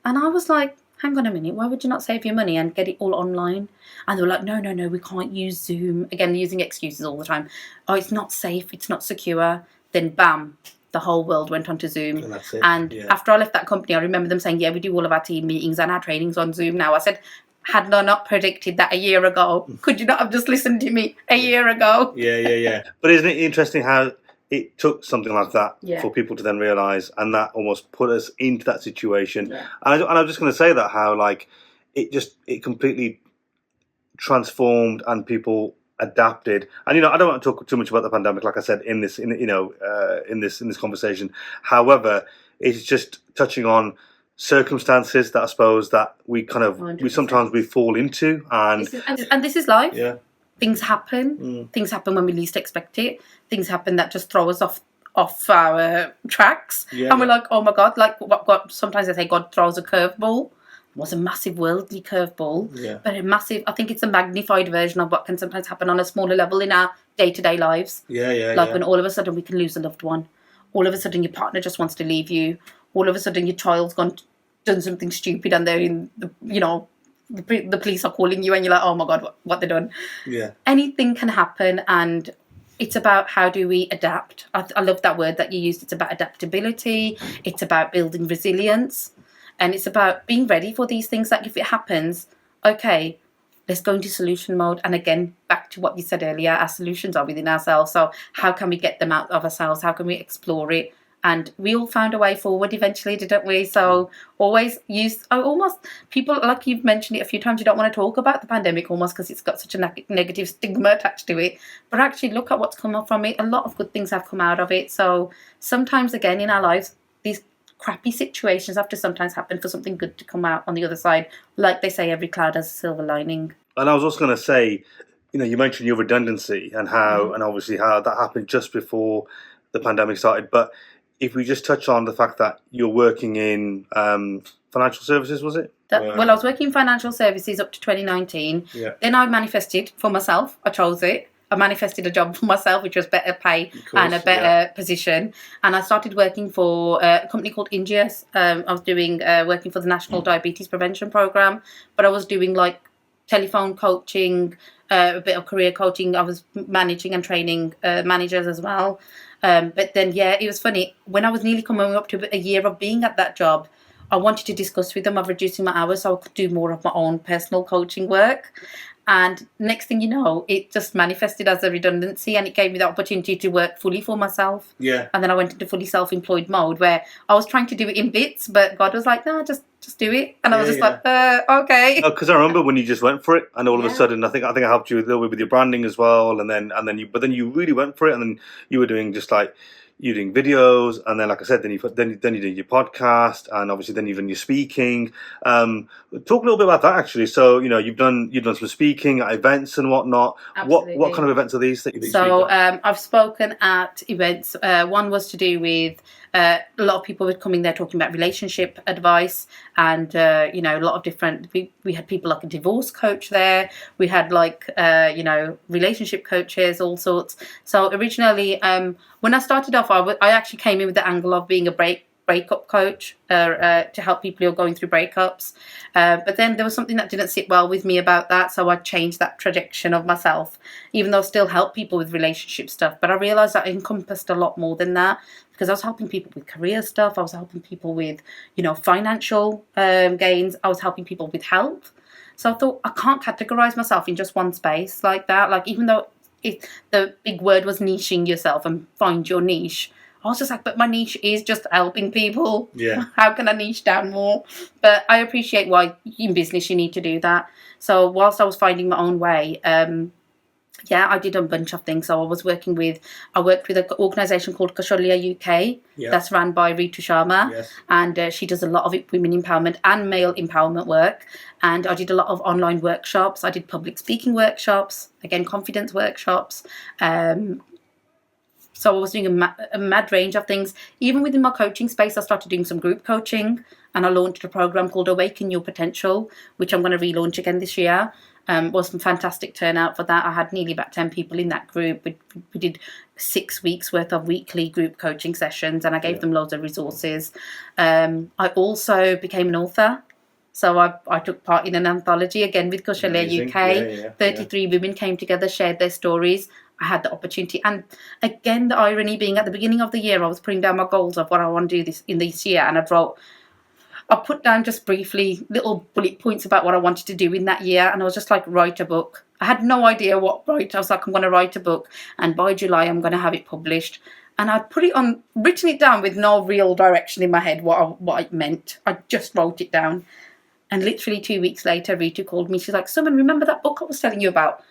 And I was like, hang on a minute, why would you not save your money and get it all online? And they were like, no, we can't use Zoom. Again, using excuses all the time. Oh, it's not safe, it's not secure. Then bam, the whole world went onto Zoom. And that's it. And after I left that company, I remember them saying, we do all of our team meetings and our trainings on Zoom now. I said, had I not predicted that a year ago, could you not have just listened to me a year ago? Yeah. But isn't it interesting how it took something like that for people to then realise, and that almost put us into that situation. Yeah. And I'm just going to say that how like it completely transformed and people adapted. And I don't want to talk too much about the pandemic, like I said in this conversation. However, it's just touching on circumstances that I suppose that we kind of 100%. we fall into, and this is life. Yeah. Things happen. Things happen when we least expect it. Things happen that just throw us off our tracks, and we're like, oh my god! Like what God? Sometimes I say God throws a curveball. It was a massive worldly curveball, but a massive. I think it's a magnified version of what can sometimes happen on a smaller level in our day-to-day lives. When all of a sudden we can lose a loved one. All of a sudden your partner just wants to leave you. All of a sudden your child's done something stupid, and they're in the police are calling you, and you're like, oh my god, what they've done. Anything can happen, and it's about how do we adapt. I love that word that you used. It's about adaptability. It's about building resilience, and it's about being ready for these things. Like if it happens, okay, let's go into solution mode. And again, back to what you said earlier, our solutions are within ourselves. So how can we get them out of ourselves? How can we explore it? And we all found a way forward eventually, didn't we? So people, like you've mentioned it a few times, you don't want to talk about the pandemic almost because it's got such a negative stigma attached to it. But actually look at what's come up from it. A lot of good things have come out of it. So sometimes, again, in our lives, these crappy situations have to sometimes happen for something good to come out on the other side. Like they say, every cloud has a silver lining. And I was also going to say, you mentioned your redundancy and how, and obviously how that happened just before the pandemic started. But if we just touch on the fact that you're working in financial services, was it? Well, I was working in financial services up to 2019. Yeah. Then I manifested for myself. I chose it. I manifested a job for myself, which was better pay and a better position. And I started working for a company called Energise. I was doing working for the National Diabetes Prevention Programme, but I was doing like telephone coaching, a bit of career coaching. I was managing and training managers as well. But then, it was funny. When I was nearly coming up to a year of being at that job, I wanted to discuss with them of reducing my hours so I could do more of my own personal coaching work. And next thing you know, it just manifested as a redundancy, and it gave me the opportunity to work fully for myself. Yeah. And then I went into fully self-employed mode where I was trying to do it in bits, but God was like, no, just do it. And I was just like, okay. Because I remember when you just went for it, and all of a sudden, I think I helped you a little bit with your branding as well, and then you really went for it, and then you were doing just like. You're doing videos, and then, like I said, then you do your podcast, and obviously then you've done your speaking. Talk a little bit about that, actually. So, you've done some speaking at events and whatnot. Absolutely. What kind of events are these that you speak at? I've spoken at events. One was to do with a lot of people were coming there talking about relationship advice, and a lot of different. We had people like a divorce coach there. We had relationship coaches, all sorts. So originally, when I started off, I actually came in with the angle of being a breakup coach to help people who are going through breakups. But then there was something that didn't sit well with me about that, so I changed that trajectory of myself, even though I still help people with relationship stuff. But I realised that it encompassed a lot more than that, because I was helping people with career stuff, I was helping people with, financial gains, I was helping people with health. So I thought, I can't categorise myself in just one space like that. Like, even though the big word was niching yourself and find your niche, I was just like, but my niche is just helping people. Yeah. How can I niche down more? But I appreciate why in business you need to do that. So whilst I was finding my own way, I did a bunch of things. So I worked with an organisation called Kaushaliya UK. Yeah. That's run by Ritu Sharma. Yes. And she does a lot of women empowerment and male empowerment work. And I did a lot of online workshops. I did public speaking workshops, again, confidence workshops. So I was doing a mad range of things. Even within my coaching space, I started doing some group coaching, and I launched a program called Awaken Your Potential, which I'm going to relaunch again this year. Was some fantastic turnout for that. I had nearly about 10 people in that group. We did 6 weeks worth of weekly group coaching sessions, and I gave them loads of resources. I also became an author. So I took part in an anthology, again with Kaushaliya UK. 33 women came together, shared their stories. I had the opportunity. And again, the irony being at the beginning of the year, I was putting down my goals of what I want to do this year. And I put down just briefly little bullet points about what I wanted to do in that year. And I was just like, write a book. I had no idea what write. I was like, I'm going to write a book. And by July, I'm going to have it published. And I'd written it down with no real direction in my head, what it meant. I just wrote it down. And literally 2 weeks later, Ritu called me. She's like, Suman, remember that book I was telling you about?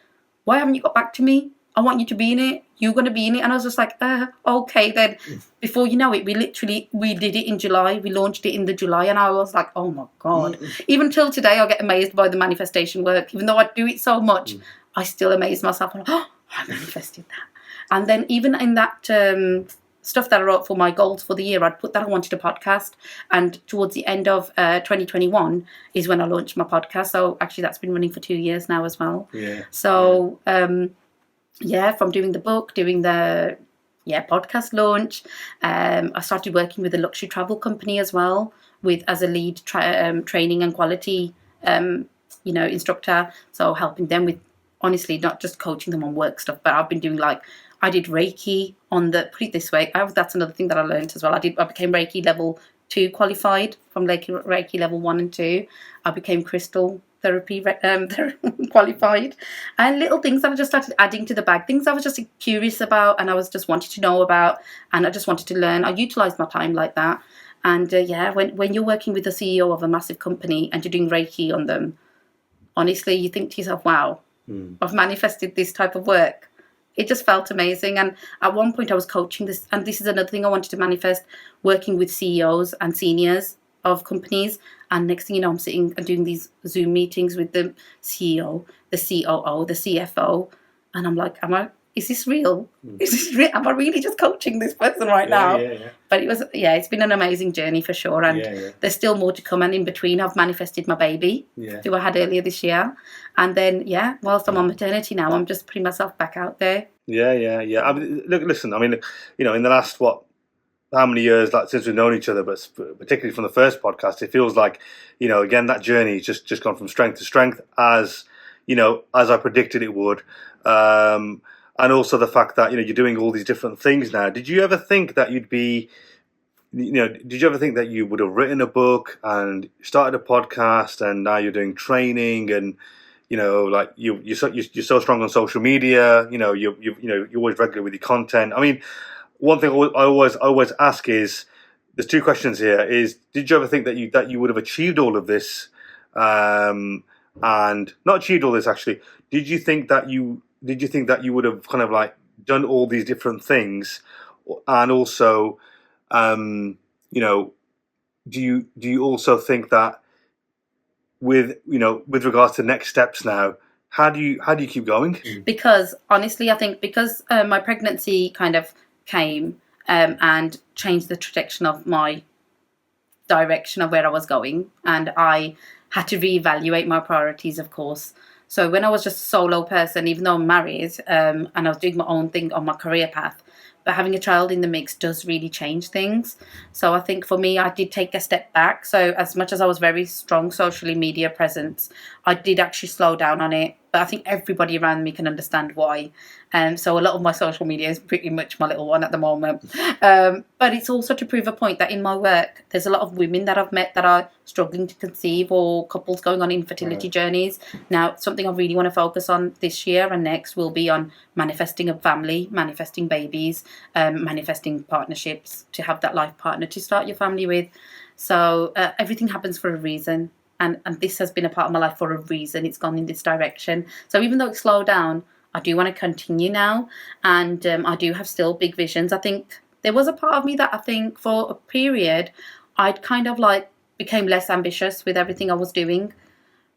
Why haven't you got back to me? I want you to be in it. You're going to be in it. And I was just like, okay then. Before you know it, we did it in July. We launched it in the July. And I was like, oh my God. Even till today, I get amazed by the manifestation work. Even though I do it so much, I still amaze myself. I'm like, oh, I manifested that. And then even in that stuff that I wrote for my goals for the year, I'd put that I wanted a podcast. And towards the end of 2021 is when I launched my podcast. So actually that's been running for 2 years now as well. Yeah. So, from doing the book, doing the podcast launch, I started working with a luxury travel company as well, as a lead training and quality instructor. So helping them with, honestly, not just coaching them on work stuff, but I've been doing I did Reiki put it this way, that's another thing that I learned as well. I became Reiki level 2 qualified from Reiki level 1 and 2. I became crystal therapy qualified, and little things that I just started adding to the bag, things I was just curious about and I was just wanted to know about, and I just wanted to learn. I utilised my time like that. And when you're working with the CEO of a massive company and you're doing Reiki on them, honestly, you think to yourself, wow, I've manifested this type of work. It just felt amazing. And at one point I was coaching this, and this is another thing I wanted to manifest, working with CEOs and seniors of companies. And next thing you know, I'm sitting and doing these Zoom meetings with the CEO, the COO, the CFO. And I'm like, is this real? Is this real? Am I really just coaching this person right now? Yeah. But it's been an amazing journey for sure. And there's still more to come. And in between, I've manifested my baby, who I had earlier this year. And then, whilst I'm on maternity now, I'm just putting myself back out there. Yeah. I mean, listen, in the last, how many years since we've known each other, but particularly from the first podcast, it feels like, again, that journey has just gone from strength to strength as, as I predicted it would. And also the fact that, you're doing all these different things now. Did you ever think that you'd be, did you ever think that you would have written a book and started a podcast and now you're doing training and, like you're so strong on social media, you're always regular with your content. I mean, one thing I always ask is, there's two questions here. Is, did you ever think that you would have achieved all of this, and not achieved all this actually? Did you think that you would have kind of like done all these different things, and also, do you also think that with regards to next steps now, how do you keep going? Because honestly, I think because my pregnancy kind of came and changed the trajectory of my direction of where I was going, and I had to reevaluate my priorities, of course. So when I was just a solo person, even though I'm married, and I was doing my own thing on my career path, but having a child in the mix does really change things. So I think for me, I did take a step back. So as much as I was very strong socially media presence, I did actually slow down on it. But I think everybody around me can understand why. So a lot of my social media is pretty much my little one at the moment. But it's also to prove a point that in my work, there's a lot of women that I've met that are struggling to conceive, or couples going on infertility journeys. Now, something I really want to focus on this year and next will be on manifesting a family, manifesting babies, manifesting partnerships, to have that life partner to start your family with. So everything happens for a reason. And this has been a part of my life for a reason. It's gone in this direction. So even though it's slowed down, I do want to continue now. And I do have still big visions. I think there was a part of me that I think for a period, I'd kind of like became less ambitious with everything I was doing.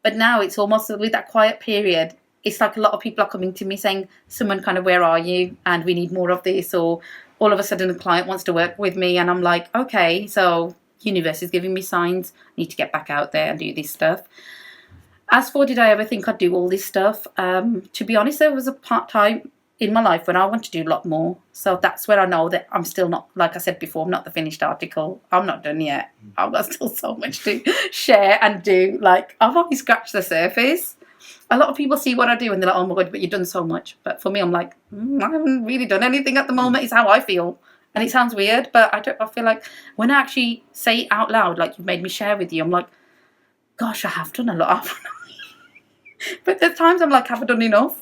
But now it's almost with that quiet period, it's like a lot of people are coming to me saying, "Suman, kind of, where are you? And we need more of this." Or all of a sudden a client wants to work with me. And I'm like, okay, so universe is giving me signs. I need to get back out there and do this stuff. As for did I ever think I'd do all this stuff? To be honest, there was a part-time in my life when I want to do a lot more. So that's where I know that I'm still not, like I said before, I'm not the finished article. I'm not done yet. I've got still so much to share and do. Like, I've only scratched the surface. A lot of people see what I do and they're like, "Oh my God, but you've done so much." But for me, I'm like, I haven't really done anything at the moment. It's how I feel. And it sounds weird, but I feel like when I actually say it out loud, like you've made me share with you, I'm like, gosh, I have done a lot. But there's times I'm like, have I done enough?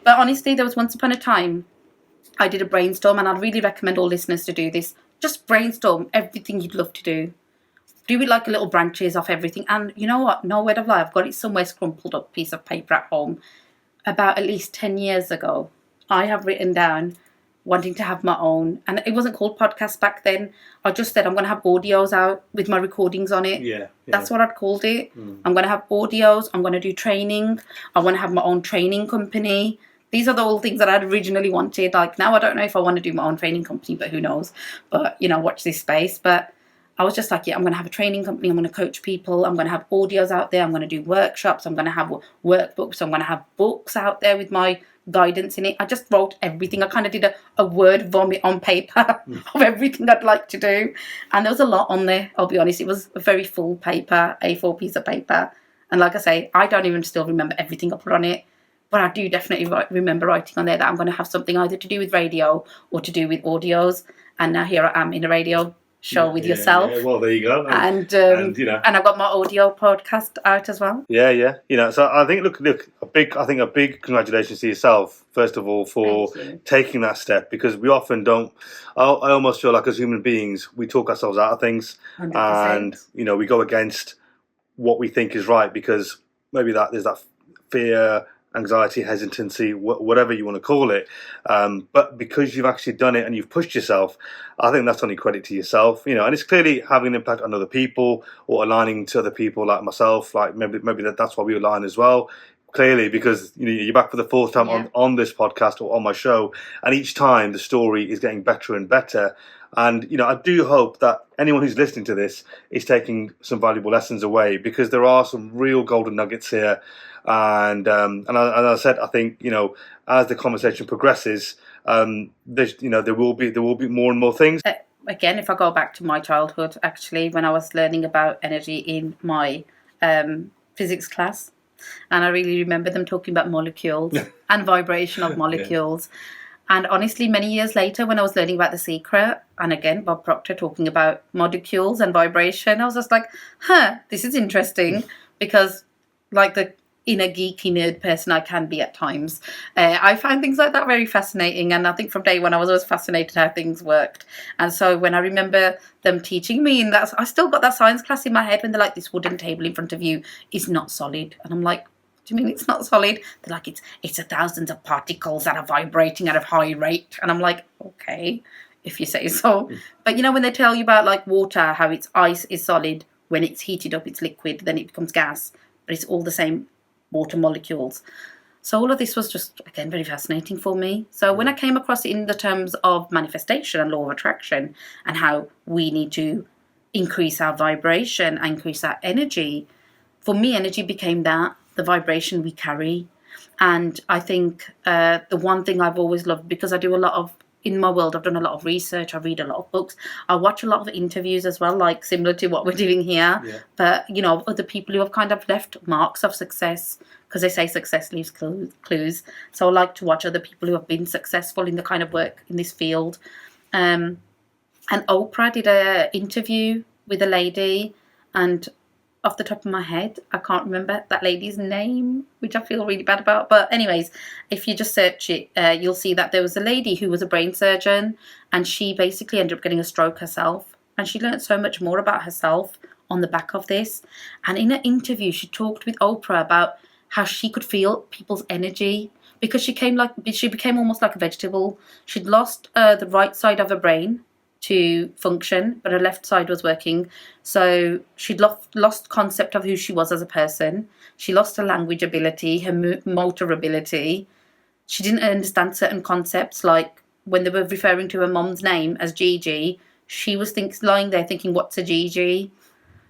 But honestly, there was once upon a time I did a brainstorm, and I'd really recommend all listeners to do this. Just brainstorm everything you'd love to do. Do it like little branches off everything. And you know what? No word of lie, I've got it somewhere scrumpled up piece of paper at home. About at least 10 years ago, I have written down wanting to have my own, and it wasn't called podcast back then. I just said I'm going to have audios out with my recordings on it. Yeah. That's what I'd called it. I'm going to have audios. I'm going to do training. I want to have my own training company. These are the all things that I'd originally wanted. Like, now I don't know if I want to do my own training company, but who knows? But watch this space. But I was just like, yeah, I'm going to have a training company. I'm going to coach people. I'm going to have audios out there. I'm going to do workshops. I'm going to have workbooks. I'm going to have books out there with my guidance in it. I just wrote everything. I kind of did a word vomit on paper of everything I'd like to do. And there was a lot on there, I'll be honest. It was a very full paper, A4 piece of paper. And like I say, I don't even still remember everything I put on it. But I do definitely remember writing on there that I'm going to have something either to do with radio or to do with audios. And now here I am in a radio show with yourself. Yeah, well, there you go. And I've got my audio podcast out as well. Yeah. So I think, look, a big congratulations to yourself, first of all, for taking that step, because we often don't. I almost feel like as human beings, we talk ourselves out of things, 100%. and we go against what we think is right because maybe there's that fear, anxiety, hesitancy, whatever you want to call it. But because you've actually done it and you've pushed yourself, I think that's only credit to yourself, and it's clearly having an impact on other people or aligning to other people like myself. Like maybe that's why we align as well. Clearly, because you're back for the fourth time on this podcast or on my show, and each time the story is getting better and better. And I do hope that anyone who's listening to this is taking some valuable lessons away, because there are some real golden nuggets here. And as I said, I think as the conversation progresses, there will be more and more things. Again, if I go back to my childhood, actually, when I was learning about energy in my physics class, And I really remember them talking about molecules and vibration of molecules. And honestly, many years later, when I was learning about The Secret, and again, Bob Proctor talking about molecules and vibration, I was just like, this is interesting, because like the inner geeky nerd person I can be at times, I find things like that very fascinating. And I think from day one, I was always fascinated how things worked. And so when I remember them teaching me, and I still got that science class in my head when they're like, this wooden table in front of you is not solid. And I'm like, do you mean it's not solid? They're like, it's a thousands of particles that are vibrating at a high rate. And I'm like, okay, if you say so. But when they tell you about like water, how it's ice is solid, when it's heated up, it's liquid, then it becomes gas, but it's all the same water molecules. So all of this was just, again, very fascinating for me. So when I came across it in the terms of manifestation and law of attraction, and how we need to increase our vibration, increase our energy, for me, energy became that, the vibration we carry. And I think the one thing I've always loved, because I do a lot of, in my world, I've done a lot of research, I read a lot of books, I watch a lot of interviews as well, like similar to what we're doing here. Yeah. But, other people who have kind of left marks of success, because they say success leaves clues. So I like to watch other people who have been successful in the kind of work in this field. And Oprah did an interview with a lady, and off the top of my head, I can't remember that lady's name, which I feel really bad about. But anyways, if you just search it, you'll see that there was a lady who was a brain surgeon, and she basically ended up getting a stroke herself. And she learned so much more about herself on the back of this. And in an interview, she talked with Oprah about how she could feel people's energy, because she became almost like a vegetable. She'd lost the right side of her brain to function, but her left side was working. So she'd lost concept of who she was as a person. She lost her language ability, her motor ability. She didn't understand certain concepts, like when they were referring to her mom's name as Gigi, she was lying there thinking, what's a Gigi?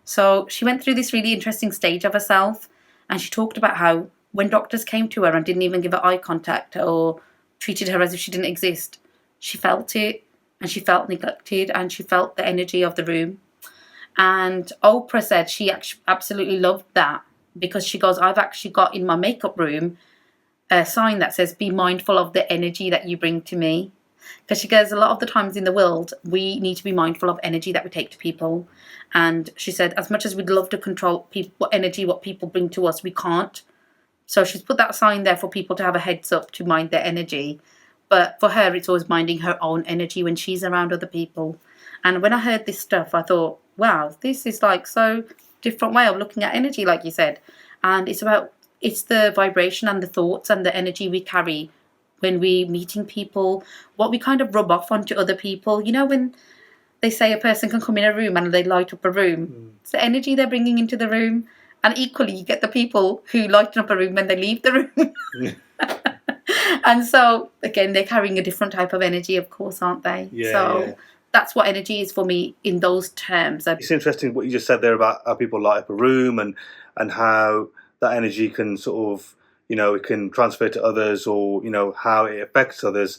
So she went through this really interesting stage of herself, and she talked about how when doctors came to her and didn't even give her eye contact or treated her as if she didn't exist, she felt it. And she felt neglected, and she felt the energy of the room. And Oprah said she absolutely loved that, because she goes, I've actually got in my makeup room a sign that says, be mindful of the energy that you bring to me. Because she goes, a lot of the times in the world, we need to be mindful of energy that we take to people. And she said, as much as we'd love to control what people bring to us, we can't. So she's put that sign there for people to have a heads up to mind their energy. But for her, it's always minding her own energy when she's around other people. And when I heard this stuff, I thought, wow, this is like so different way of looking at energy, like you said. And it's the vibration and the thoughts and the energy we carry when we're meeting people, what we kind of rub off onto other people. When they say a person can come in a room and they light up a room, it's the energy they're bringing into the room. And equally, you get the people who lighten up a room when they leave the room. And so, again, they're carrying a different type of energy, of course, aren't they? Yeah. That's what energy is for me in those terms. It's interesting what you just said there about how people light up a room and how that energy can sort of, it can transfer to others, or, how it affects others.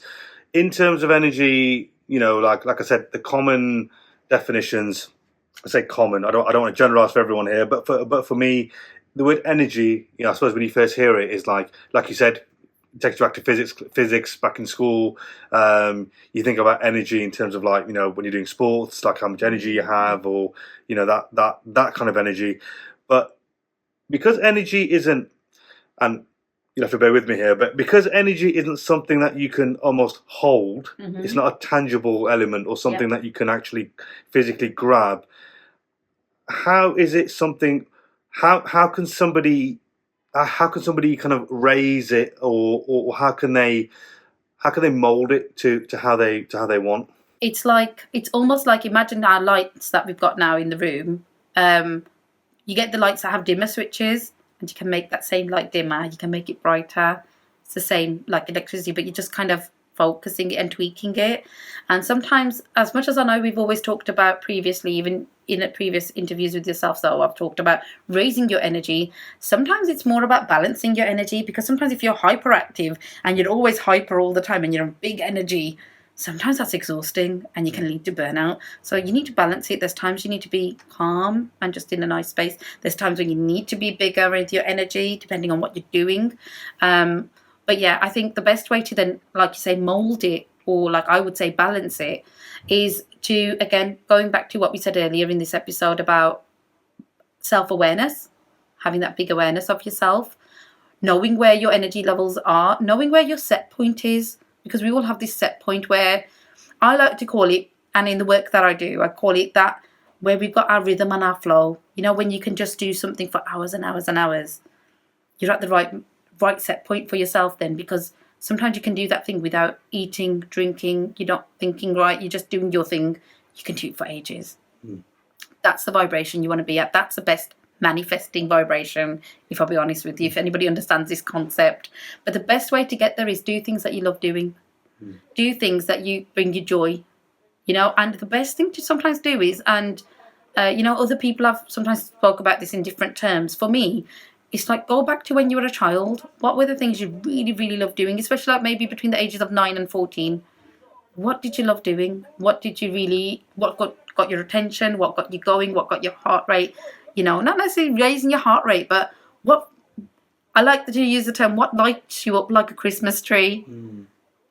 In terms of energy, like I said, the common definitions, I say common, I don't want to generalize for everyone here, but for me, the word energy, I suppose when you first hear it, is like you said, it takes you back to physics back in school. You think about energy in terms of like, when you're doing sports, like how much energy you have, or, that kind of energy. But because energy isn't, and you'll have to bear with me here, but because energy isn't something that you can almost hold, it's not a tangible element or something that you can actually physically grab. How is it something, how can somebody kind of raise it, or how can they mold it to how they want? It's almost like, imagine our lights that we've got now in the room. You get the lights that have dimmer switches, and you can make that same light dimmer, you can make it brighter. It's the same like electricity, but you're just kind of focusing it and tweaking it. And sometimes, as much as I know we've always talked about previously, even in previous interviews with yourself, so I've talked about raising your energy. Sometimes it's more about balancing your energy, because sometimes if you're hyperactive and you're always hyper all the time and you're a big energy, sometimes that's exhausting and you can lead to burnout. So you need to balance it. There's times you need to be calm and just in a nice space. There's times when you need to be bigger with your energy, depending on what you're doing. But yeah, I think the best way to then, like you say, mold it, or like I would say balance it, is to, again, going back to what we said earlier in this episode about self-awareness, having that big awareness of yourself, knowing where your energy levels are, knowing where your set point is, because we all have this set point where I like to call it, and in the work that I do, I call it that, where we've got our rhythm and our flow. You know, when you can just do something for hours and hours and hours, you're at the right set point for yourself then, because sometimes you can do that thing without eating, drinking, you're not thinking right, you're just doing your thing. You can do it for ages. That's the vibration you want to be at. That's the best manifesting vibration, if I'll be honest with you, if anybody understands this concept. But the best way to get there is do things that you love doing. Do things that you bring you joy, you know. And the best thing to sometimes do is, and you know, other people have sometimes spoke about this in different terms. For me, it's like, go back to when you were a child. What were the things you really, really loved doing, especially like maybe between the ages of 9 and 14? What did you love doing? What did you really, what got your attention? What got you going? What got your heart rate? You know, not necessarily raising your heart rate, but what, I like to use the term, what lights you up like a Christmas tree?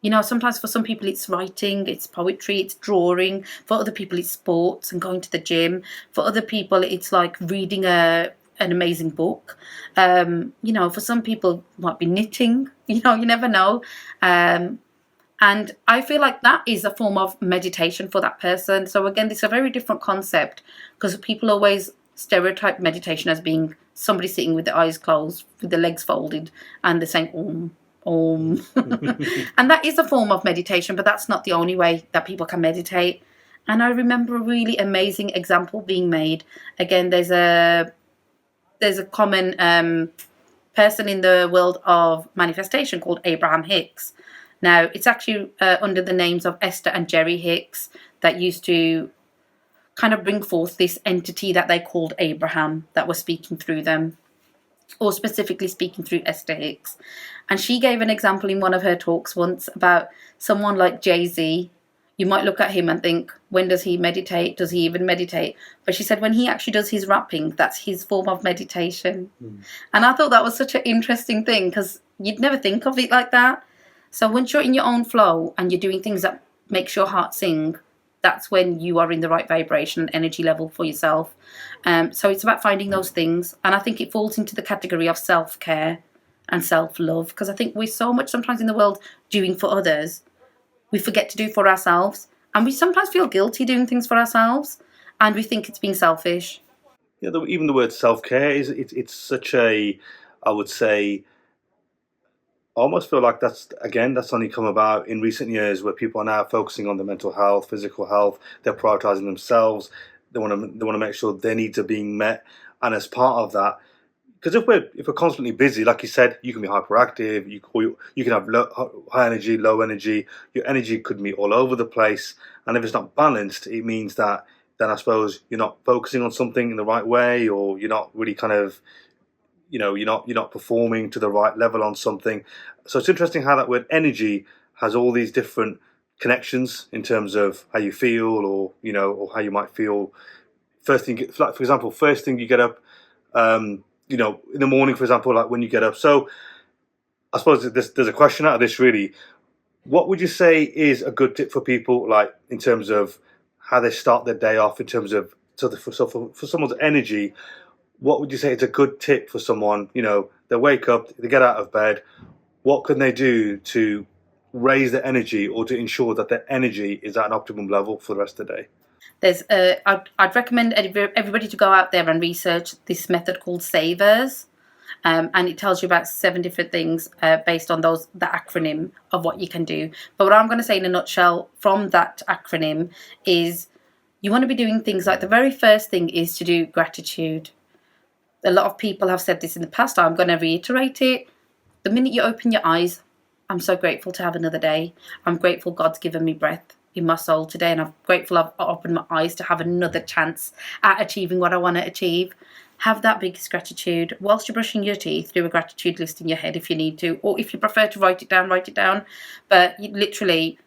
You know, sometimes for some people it's writing, it's poetry, it's drawing. For other people it's sports and going to the gym. For other people it's like reading an amazing book. You know, for some people it might be knitting. You know, you never know. And I feel like that is a form of meditation for that person. So again, this is a very different concept, because people always stereotype meditation as being somebody sitting with their eyes closed, with their legs folded, and they're saying om, om. And that is a form of meditation, but that's not the only way that people can meditate. And I remember a really amazing example being made. Again, there's a common person in the world of manifestation called Abraham Hicks. Now, it's actually under the names of Esther and Jerry Hicks that used to kind of bring forth this entity that they called Abraham, that was speaking through them, or specifically speaking through Esther Hicks. And she gave an example in one of her talks once about someone like Jay-Z. You might look at him and think, when does he meditate? Does he even meditate? But she said when he actually does his rapping, that's his form of meditation. And I thought that was such an interesting thing, because you'd never think of it like that. So once you're in your own flow and you're doing things that makes your heart sing, that's when you are in the right vibration and energy level for yourself. So it's about finding those things. And I think it falls into the category of self-care and self-love, because I think we're so much sometimes in the world doing for others, we forget to do for ourselves. And we sometimes feel guilty doing things for ourselves, and we think it's being selfish. Yeah, even the word self-care it's such a, I would say, I almost feel like that's only come about in recent years, where people are now focusing on their mental health, physical health. They're prioritizing themselves. They want to make sure their needs are being met. And as part of that, because if we're constantly busy, like you said, you can be hyperactive. You can have high energy, low energy. Your energy could be all over the place. And if it's not balanced, it means that then I suppose you're not focusing on something in the right way, or you're not really kind of, you know, you're not performing to the right level on something. So it's interesting how that word energy has all these different connections in terms of how you feel, or you know, or how you might feel first thing. Like for example, first thing you get up, you know, in the morning, for example, like when you get up. So I suppose there's a question out of this really. What would you say is a good tip for people, like in terms of how they start their day off, in terms of for someone's energy? What would you say is a good tip for someone? You know, they wake up, they get out of bed. What can they do to raise their energy, or to ensure that their energy is at an optimum level for the rest of the day? I'd recommend everybody to go out there and research this method called Savers. And it tells you about 7 different things based on the acronym of what you can do. But what I'm going to say in a nutshell from that acronym is, you want to be doing things like, the very first thing is to do gratitude. A lot of people have said this in the past. I'm going to reiterate it. The minute you open your eyes, I'm so grateful to have another day. I'm grateful God's given me breath in my soul today, and I'm grateful I've opened my eyes to have another chance at achieving what I want to achieve. Have that biggest gratitude. Whilst you're brushing your teeth, do a gratitude list in your head if you need to, or if you prefer to write it down. But you literally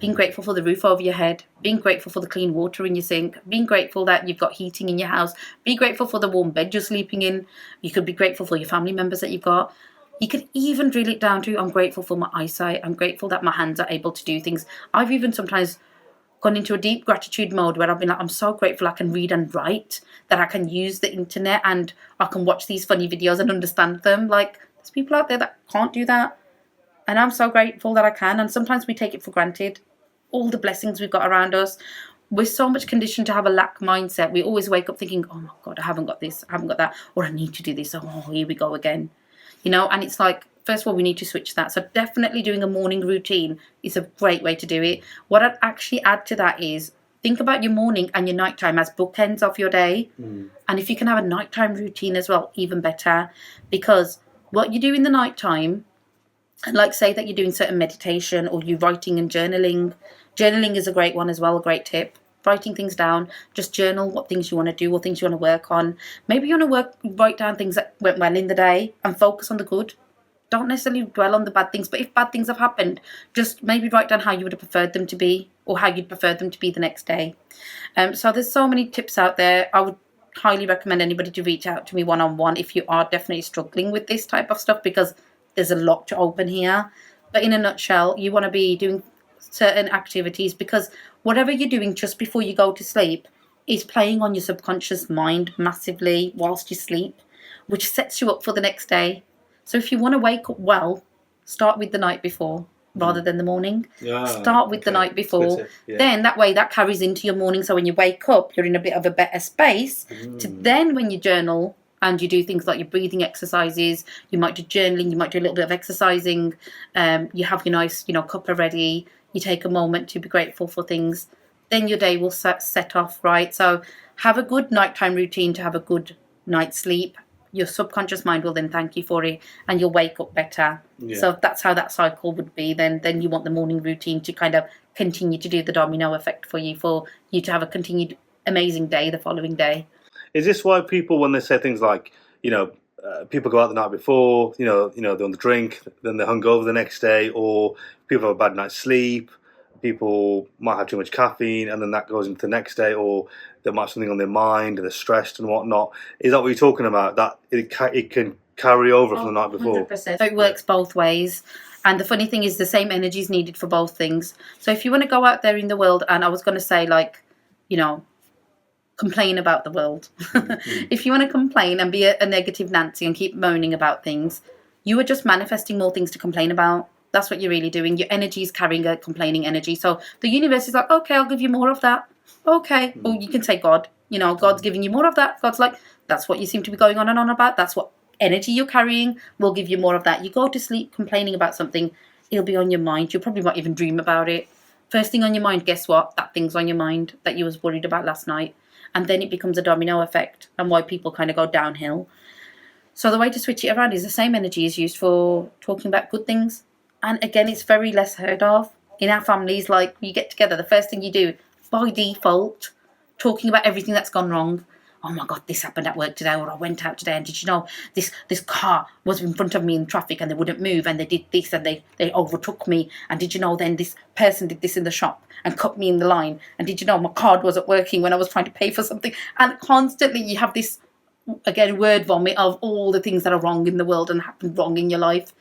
being grateful for the roof over your head, being grateful for the clean water in your sink, being grateful that you've got heating in your house, be grateful for the warm bed you're sleeping in. You could be grateful for your family members that you've got. You could even drill it down to, I'm grateful for my eyesight. I'm grateful that my hands are able to do things. I've even sometimes gone into a deep gratitude mode where I've been like, I'm so grateful I can read and write, that I can use the internet and I can watch these funny videos and understand them. Like, there's people out there that can't do that. And I'm so grateful that I can. And sometimes we take it for granted. All the blessings we've got around us. We're so much conditioned to have a lack mindset. We always wake up thinking, oh my God, I haven't got this, I haven't got that, or I need to do this. Oh, here we go again. You know, and it's like, first of all, we need to switch that. So definitely doing a morning routine is a great way to do it. What I'd actually add to that is think about your morning and your nighttime as bookends of your day. And if you can have a nighttime routine as well, even better. Because what you do in the nighttime, and like say that you're doing certain meditation or you're writing and journaling. Journaling is a great one as well, a great tip. Writing things down, just journal what things you want to do or things you want to work on. Maybe you want to write down things that went well in the day and focus on the good. Don't necessarily dwell on the bad things, but if bad things have happened, just maybe write down how you would have preferred them to be or how you'd prefer them to be the next day. So there's so many tips out there. I would highly recommend anybody to reach out to me one-on-one if you are definitely struggling with this type of stuff, because there's a lot to open here. But in a nutshell, you want to be doing certain activities, because whatever you're doing just before you go to sleep is playing on your subconscious mind massively whilst you sleep, which sets you up for the next day. So if you want to wake up well, start with the night before rather than the morning. Start with the night before. Then that way that carries into your morning. So when you wake up, you're in a bit of a better space to then when you journal and you do things like your breathing exercises, you might do journaling, you might do a little bit of exercising, you have your nice, cuppa ready, you take a moment to be grateful for things, then your day will set off, right? So have a good nighttime routine to have a good night's sleep. Your subconscious mind will then thank you for it and you'll wake up better. So that's how that cycle would be. Then you want the morning routine to kind of continue to do the domino effect for you to have a continued amazing day the following day. Is this why people, when they say things like, people go out the night before, they're on the drink, then they're hungover the next day, or people have a bad night's sleep, people might have too much caffeine, and then that goes into the next day, or they might have something on their mind, and they're stressed and whatnot. Is that what you're talking about? That it can carry over from the night before? 100%. So it works both ways. And the funny thing is the same energy is needed for both things. So if you want to go out there in the world, and I was going to say complain about the world. If you want to complain and be a negative Nancy and keep moaning about things, you are just manifesting more things to complain about. That's what you're really doing. Your energy is carrying a complaining energy. So the universe is like, okay, I'll give you more of that. Okay. Or you can say God. God's giving you more of that. God's like, that's what you seem to be going on and on about. That's what energy you're carrying. We'll give you more of that. You go to sleep complaining about something, it'll be on your mind. You probably won't even dream about it. First thing on your mind, guess what? That thing's on your mind that you was worried about last night. And then it becomes a domino effect and why people kind of go downhill. So the way to switch it around is the same energy is used for talking about good things. And again, it's very less heard of. In our families, like you get together, the first thing you do, by default, talking about everything that's gone wrong. Oh my God, this happened at work today, or I went out today, and did you know this car was in front of me in traffic and they wouldn't move, and they did this and they overtook me, and did you know then this person did this in the shop and cut me in the line, and did you know my card wasn't working when I was trying to pay for something. And constantly you have this, again, word vomit of all the things that are wrong in the world and happened wrong in your life.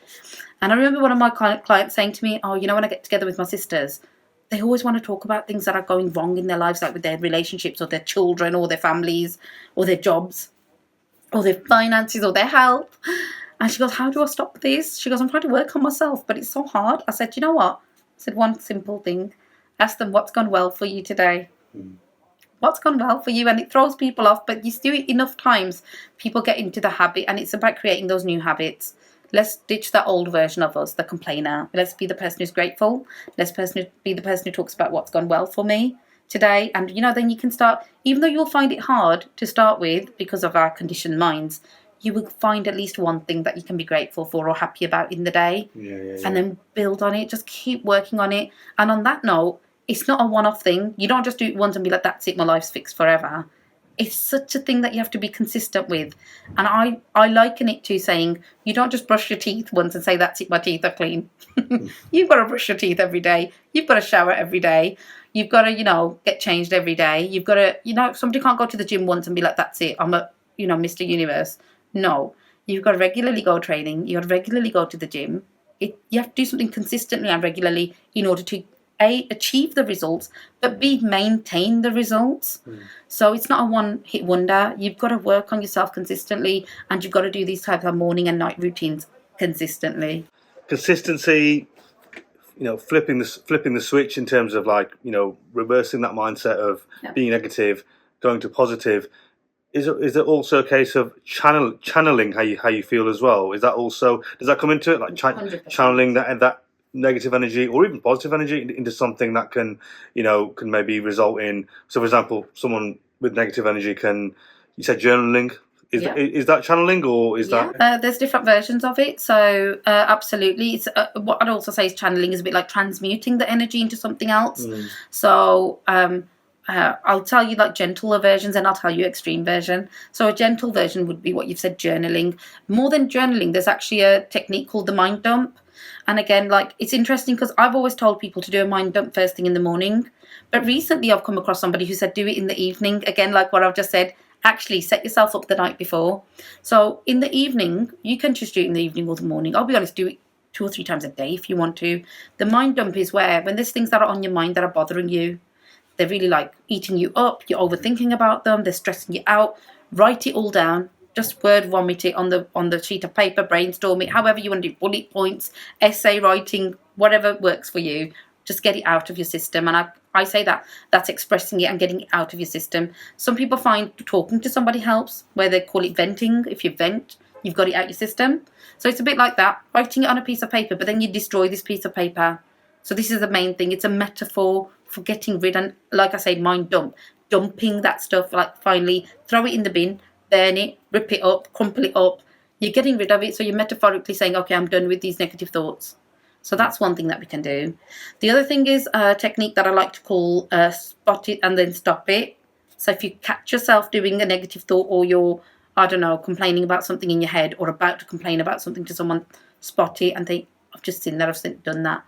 And I remember one of my clients saying to me, when I get together with my sisters, they always want to talk about things that are going wrong in their lives, like with their relationships or their children or their families or their jobs or their finances or their health. And she goes, how do I stop this? She goes, I'm trying to work on myself, but it's so hard. I said, you know what? I said, one simple thing. Ask them what's gone well for you today. What's gone well for you? And it throws people off, but you do it enough times, people get into the habit, and it's about creating those new habits. Let's ditch that old version of us, the complainer. Let's be the person who's grateful. Let's be the person who talks about what's gone well for me today. And, then you can start, even though you'll find it hard to start with because of our conditioned minds, you will find at least one thing that you can be grateful for or happy about in the day. And then build on it. Just keep working on it. And on that note, it's not a one-off thing. You don't just do it once and be like, that's it, my life's fixed forever. it's such a thing that you have to be consistent with. And I liken it to saying, you don't just brush your teeth once and say, that's it, my teeth are clean. You've got to brush your teeth every day. You've got to shower every day. You've got to, get changed every day. You've got to, somebody can't go to the gym once and be like, that's it, I'm a, Mr. Universe. No, you've got to regularly go training. You've got to regularly go to the gym. You have to do something consistently and regularly in order to A, achieve the results, but B, maintain the results. So it's not a one-hit wonder. You've got to work on yourself consistently, and you've got to do these types of morning and night routines consistently. Consistency, flipping the switch in terms of reversing that mindset of being negative, going to positive. Is it also a case of channeling how you feel as well? Is that also, does that come into it, like channeling that negative energy or even positive energy into something that can maybe result in, so for example, someone with negative energy you said journaling, is that channeling, or is that there's different versions of it, so absolutely. It's what I'd also say is channeling is a bit like transmuting the energy into something else. So I'll tell you gentler versions, and I'll tell you extreme version. So a gentle version would be what you've said, journaling. More than journaling, there's actually a technique called the mind dump. And again, it's interesting because I've always told people to do a mind dump first thing in the morning. But recently I've come across somebody who said do it in the evening. Again, like what I've just said, actually set yourself up the night before. So in the evening, you can just do it in the evening or the morning. I'll be honest, do it 2 or 3 times a day if you want to. The mind dump is where, when there's things that are on your mind that are bothering you, they're really eating you up, you're overthinking about them, they're stressing you out, write it all down. Just word vomit it on the sheet of paper, brainstorm it, however you want to do, bullet points, essay writing, whatever works for you. Just get it out of your system. And I say that's expressing it and getting it out of your system. Some people find talking to somebody helps, where they call it venting. If you vent, you've got it out your system. So it's a bit like that, writing it on a piece of paper, but then you destroy this piece of paper. So this is the main thing. It's a metaphor for getting rid, and like I say, mind dump, dumping that stuff, finally throw it in the bin, burn it, rip it up, crumple it up. You're getting rid of it. So you're metaphorically saying, okay, I'm done with these negative thoughts. So that's one thing that we can do. The other thing is a technique that I like to call spot it and then stop it. So if you catch yourself doing a negative thought, or you're, complaining about something in your head, or about to complain about something to someone, spot it and think, I've just seen that, I've done that.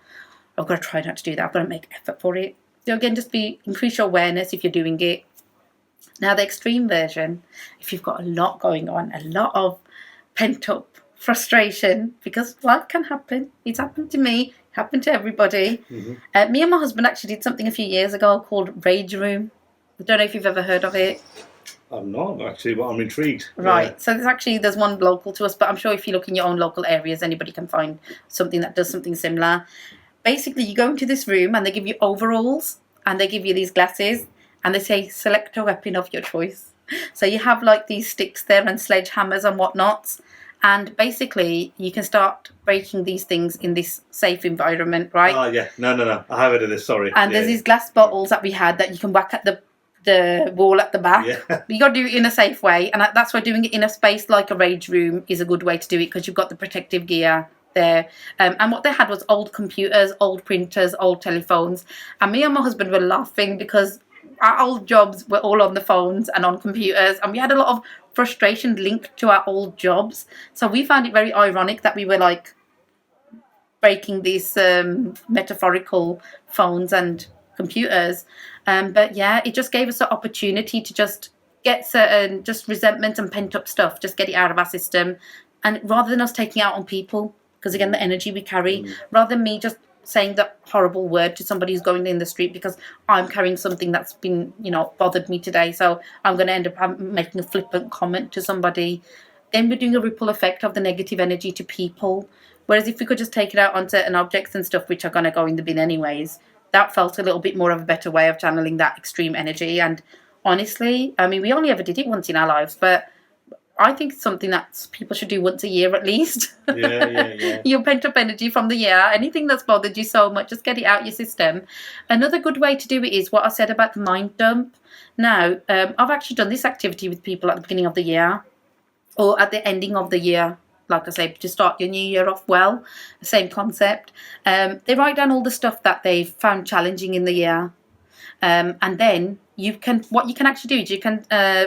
I've got to try not to do that. I've got to make effort for it. So again, increase your awareness if you're doing it. Now, the extreme version, if you've got a lot going on, a lot of pent-up frustration, because life can happen. It's happened to me, happened to everybody. Me and my husband actually did something a few years ago called Rage Room. I don't know if you've ever heard of it. I'm not actually, but I'm intrigued. Right. Yeah. So there's one local to us, but I'm sure if you look in your own local areas, anybody can find something that does something similar. Basically, you go into this room and they give you overalls and they give you these glasses and they say, select a weapon of your choice. So you have these sticks there and sledgehammers and whatnots. And basically, you can start breaking these things in this safe environment, right? Oh, yeah. No. I have heard of this, sorry. And there's these glass bottles that we had that you can whack at the wall at the back. Yeah. You got to do it in a safe way. And that's why doing it in a space like a rage room is a good way to do it, because you've got the protective gear there. And what they had was old computers, old printers, old telephones. And me and my husband were laughing because our old jobs were all on the phones and on computers, and we had a lot of frustration linked to our old jobs. So we found it very ironic that we were breaking these metaphorical phones and computers. But yeah, it just gave us an opportunity to just get certain resentment and pent up stuff, just get it out of our system. And rather than us taking it out on people, because again, the energy we carry, rather than me just saying that horrible word to somebody who's going in the street because I'm carrying something that's been, bothered me today. So I'm going to end up making a flippant comment to somebody. Then we're doing a ripple effect of the negative energy to people. Whereas if we could just take it out on certain objects and stuff, which are going to go in the bin anyways, that felt a little bit more of a better way of channeling that extreme energy. And honestly, we only ever did it once in our lives, but I think it's something that people should do once a year at least. Yeah. Your pent up energy from the year, anything that's bothered you so much, just get it out your system. Another good way to do it is what I said about the mind dump. Now, I've actually done this activity with people at the beginning of the year or at the ending of the year. Like I say, to start your new year off well, same concept. They write down all the stuff that they've found challenging in the year. And then what you can actually do is you can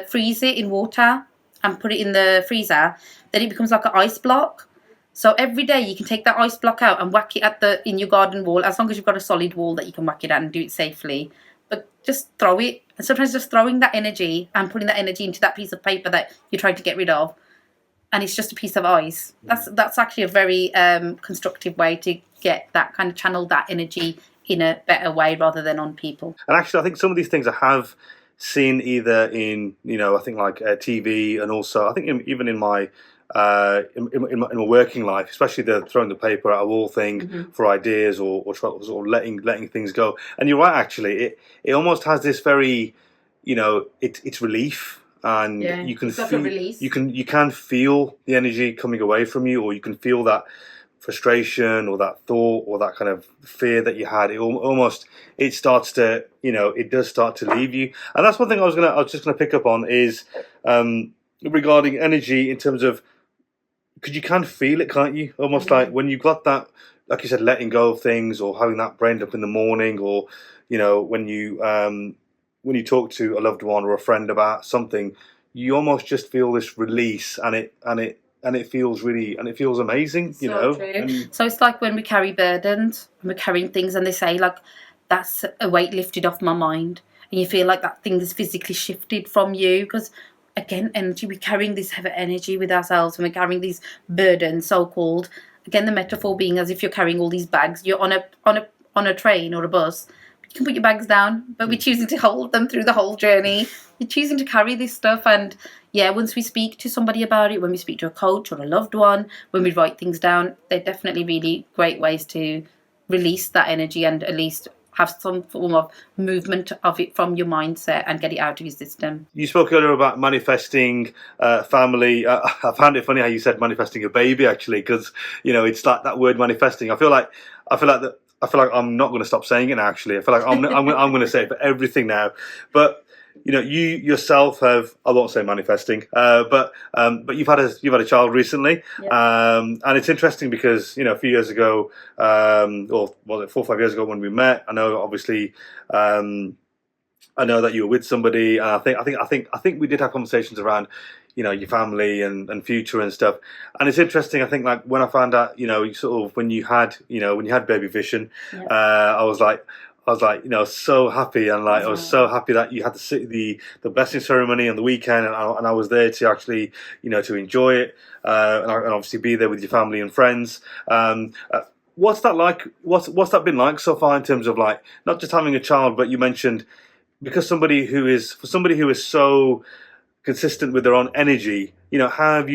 freeze it in water and put it in the freezer. Then it becomes like an ice block. So every day you can take that ice block out and whack it in your garden wall, as long as you've got a solid wall that you can whack it at and do it safely. But just throw it. And sometimes just throwing that energy and putting that energy into that piece of paper that you're trying to get rid of, and it's just a piece of ice. That's actually a very constructive way to get that kind of channel that energy in a better way rather than on people. And actually, I think some of these things I have seen either in, I think like TV, and also I think even in my in my working life, especially the throwing the paper at a wall thing for ideas or letting things go. And you're right, actually, it almost has this very, it's relief. And you can feel, you can feel the energy coming away from you, or you can feel that frustration or that thought or that kind of fear that you had. It starts to, it does start to leave you. And that's one thing I was just gonna pick up on is regarding energy in terms of, because you can feel it, can't you? Almost like when you've got that, like you said, letting go of things, or having that brain up in the morning, or when you talk to a loved one or a friend about something, you almost just feel this release, and it feels amazing, True. So it's like when we carry burdens, when we're carrying things, and they say like, that's a weight lifted off my mind, and you feel like that thing is physically shifted from you, because again, energy, we're carrying this heavy energy with ourselves, and we're carrying these burdens, so-called. Again, the metaphor being as if you're carrying all these bags. You're on a train or a bus. You can put your bags down, but we're choosing to hold them through the whole journey. You're choosing to carry this stuff, and once we speak to somebody about it, when we speak to a coach or a loved one, when we write things down, they're definitely really great ways to release that energy and at least have some form of movement of it from your mindset and get it out of your system. You spoke earlier about manifesting family. I found it funny how you said manifesting a baby, actually, because it's like that word manifesting. I feel like I'm not going to stop saying it now. Actually, I feel like I'm going to say it for everything now. But you yourself have, I won't say manifesting, but you've had a child recently, and it's interesting because a few years ago, or was it 4 or 5 years ago when we met? I know, obviously, I know that you were with somebody, and I think we did have conversations around your family and future and stuff. And it's interesting, I think, like when I found out, sort of when you had baby Vision, I was like, so happy, and like I was so happy that you had the blessing ceremony on the weekend, and I was there to actually to enjoy it, and obviously be there with your family and friends. What's that like? What's that been like so far in terms of like not just having a child, but you mentioned because somebody who is so consistent with their own energy, how have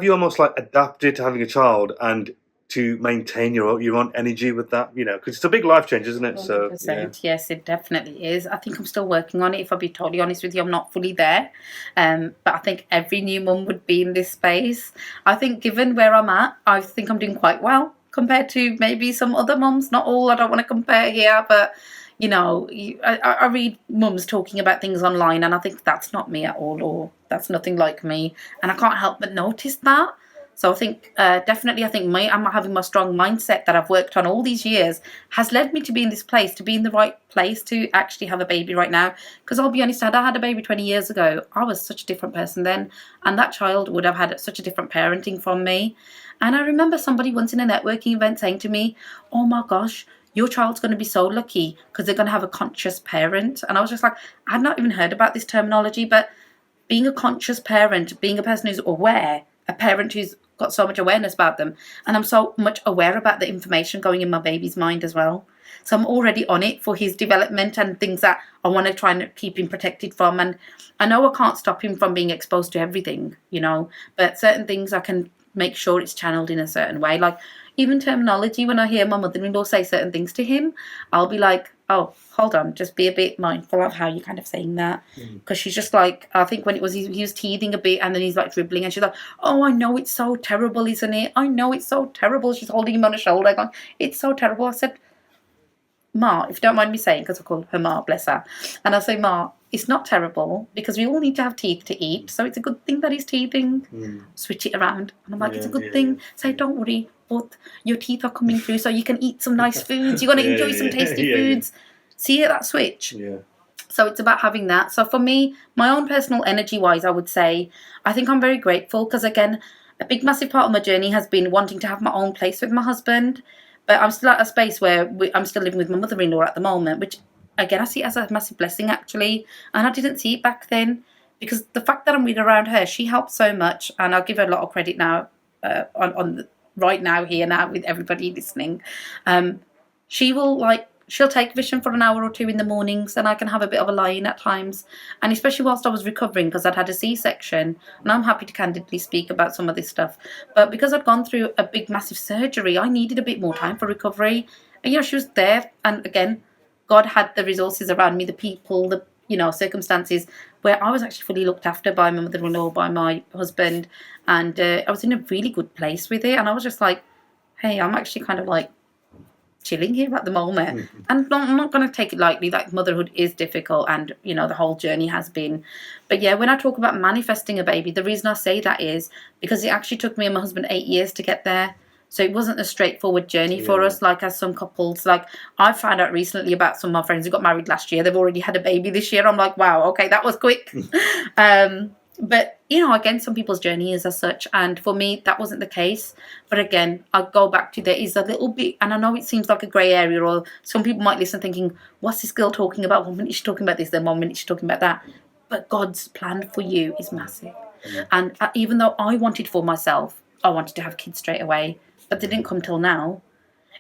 you almost like adapted to having a child and to maintain your own energy with that, because it's a big life change, isn't it? 100%. So yes, it definitely is. I think I'm still working on it. If I'll be totally honest with you, I'm not fully there, but I think every new mum would be in this space. I think given where I'm at, I think I'm doing quite well compared to maybe some other mums. Not all, I don't want to compare here, but I read mums talking about things online, and I think that's not me at all, or that's nothing like me, and I can't help but notice that. So I think definitely, I'm having my strong mindset that I've worked on all these years has led me to be in this place, to be in the right place to actually have a baby right now. Because I'll be honest, had I had a baby 20 years ago, I was such a different person then, and that child would have had such a different parenting from me. And I remember somebody once in a networking event saying to me, "Oh my gosh, your child's going to be so lucky because they're going to have a conscious parent." And I was just like, I had not even heard about this terminology, but being a conscious parent, being a person who's aware, a parent who's got so much awareness about them, and I'm so much aware about the information going in my baby's mind as well. So I'm already on it for his development and things that I want to try and keep him protected from. And I know I can't stop him from being exposed to everything, but certain things I can make sure it's channeled in a certain way. Like even terminology, when I hear my mother-in-law say certain things to him, I'll be like, oh, hold on, just be a bit mindful of how you're kind of saying that. Because she's just like, I think when it was, he was teething a bit, and then he's like dribbling, and she's like, oh, I know it's so terrible, isn't it? I know it's so terrible. She's holding him on her shoulder going, it's so terrible. I said, Ma, if you don't mind me saying, because I call her Ma, bless her. And I say, Ma, it's not terrible, because we all need to have teeth to eat. So it's a good thing that he's teething. Switch it around. And I'm like, it's a good thing. Say, don't worry, but your teeth are coming through, so you can eat some nice foods. You're going to enjoy some tasty foods. See that switch? Yeah. So it's about having that. So for me, my own personal energy wise, I would say, I think I'm very grateful because, again, a big, massive part of my journey has been wanting to have my own place with my husband. But I'm still at a space where I'm still living with my mother-in-law at the moment, which, again, I see it as a massive blessing, actually. And I didn't see it back then because the fact that I'm with around her, she helps so much. And I'll give her a lot of credit now right now, here now, with everybody listening. She will, she'll take Vision for an hour or two in the mornings, and I can have a bit of a lie-in at times. And especially whilst I was recovering, because I'd had a C-section, and I'm happy to candidly speak about some of this stuff. But because I'd gone through a big, massive surgery, I needed a bit more time for recovery. And, she was there. And again, God had the resources around me, the people, the, circumstances where I was actually fully looked after by my mother-in-law, by my husband. And I was in a really good place with it. And I was just like, hey, I'm actually kind of chilling here at the moment. And I'm not going to take it lightly. Motherhood is difficult, and the whole journey has been. But yeah, when I talk about manifesting a baby, the reason I say that is because it actually took me and my husband 8 years to get there. So it wasn't a straightforward journey for us, as some couples. I found out recently about some of my friends who got married last year. They've already had a baby this year. I'm like, wow, okay, that was quick. But, again, some people's journey is as such. And for me, that wasn't the case. But again, I'll go back to there is a little bit, and I know it seems like a grey area, or some people might listen thinking, what's this girl talking about? 1 minute she's talking about this, then 1 minute she's talking about that. But God's plan for you is massive. And even though I wanted for myself, I wanted to have kids straight away, but they didn't come till now.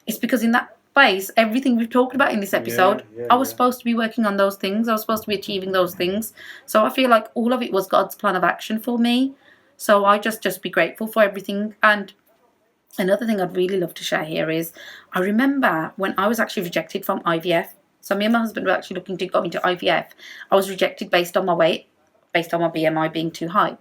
It's because in that place, everything we've talked about in this episode, I was supposed to be working on those things. I was supposed to be achieving those things. So I feel like all of it was God's plan of action for me. So I just be grateful for everything. And another thing I'd really love to share here is I remember when I was actually rejected from IVF. So me and my husband were actually looking to go into IVF. I was rejected based on my weight, based on my BMI being too high.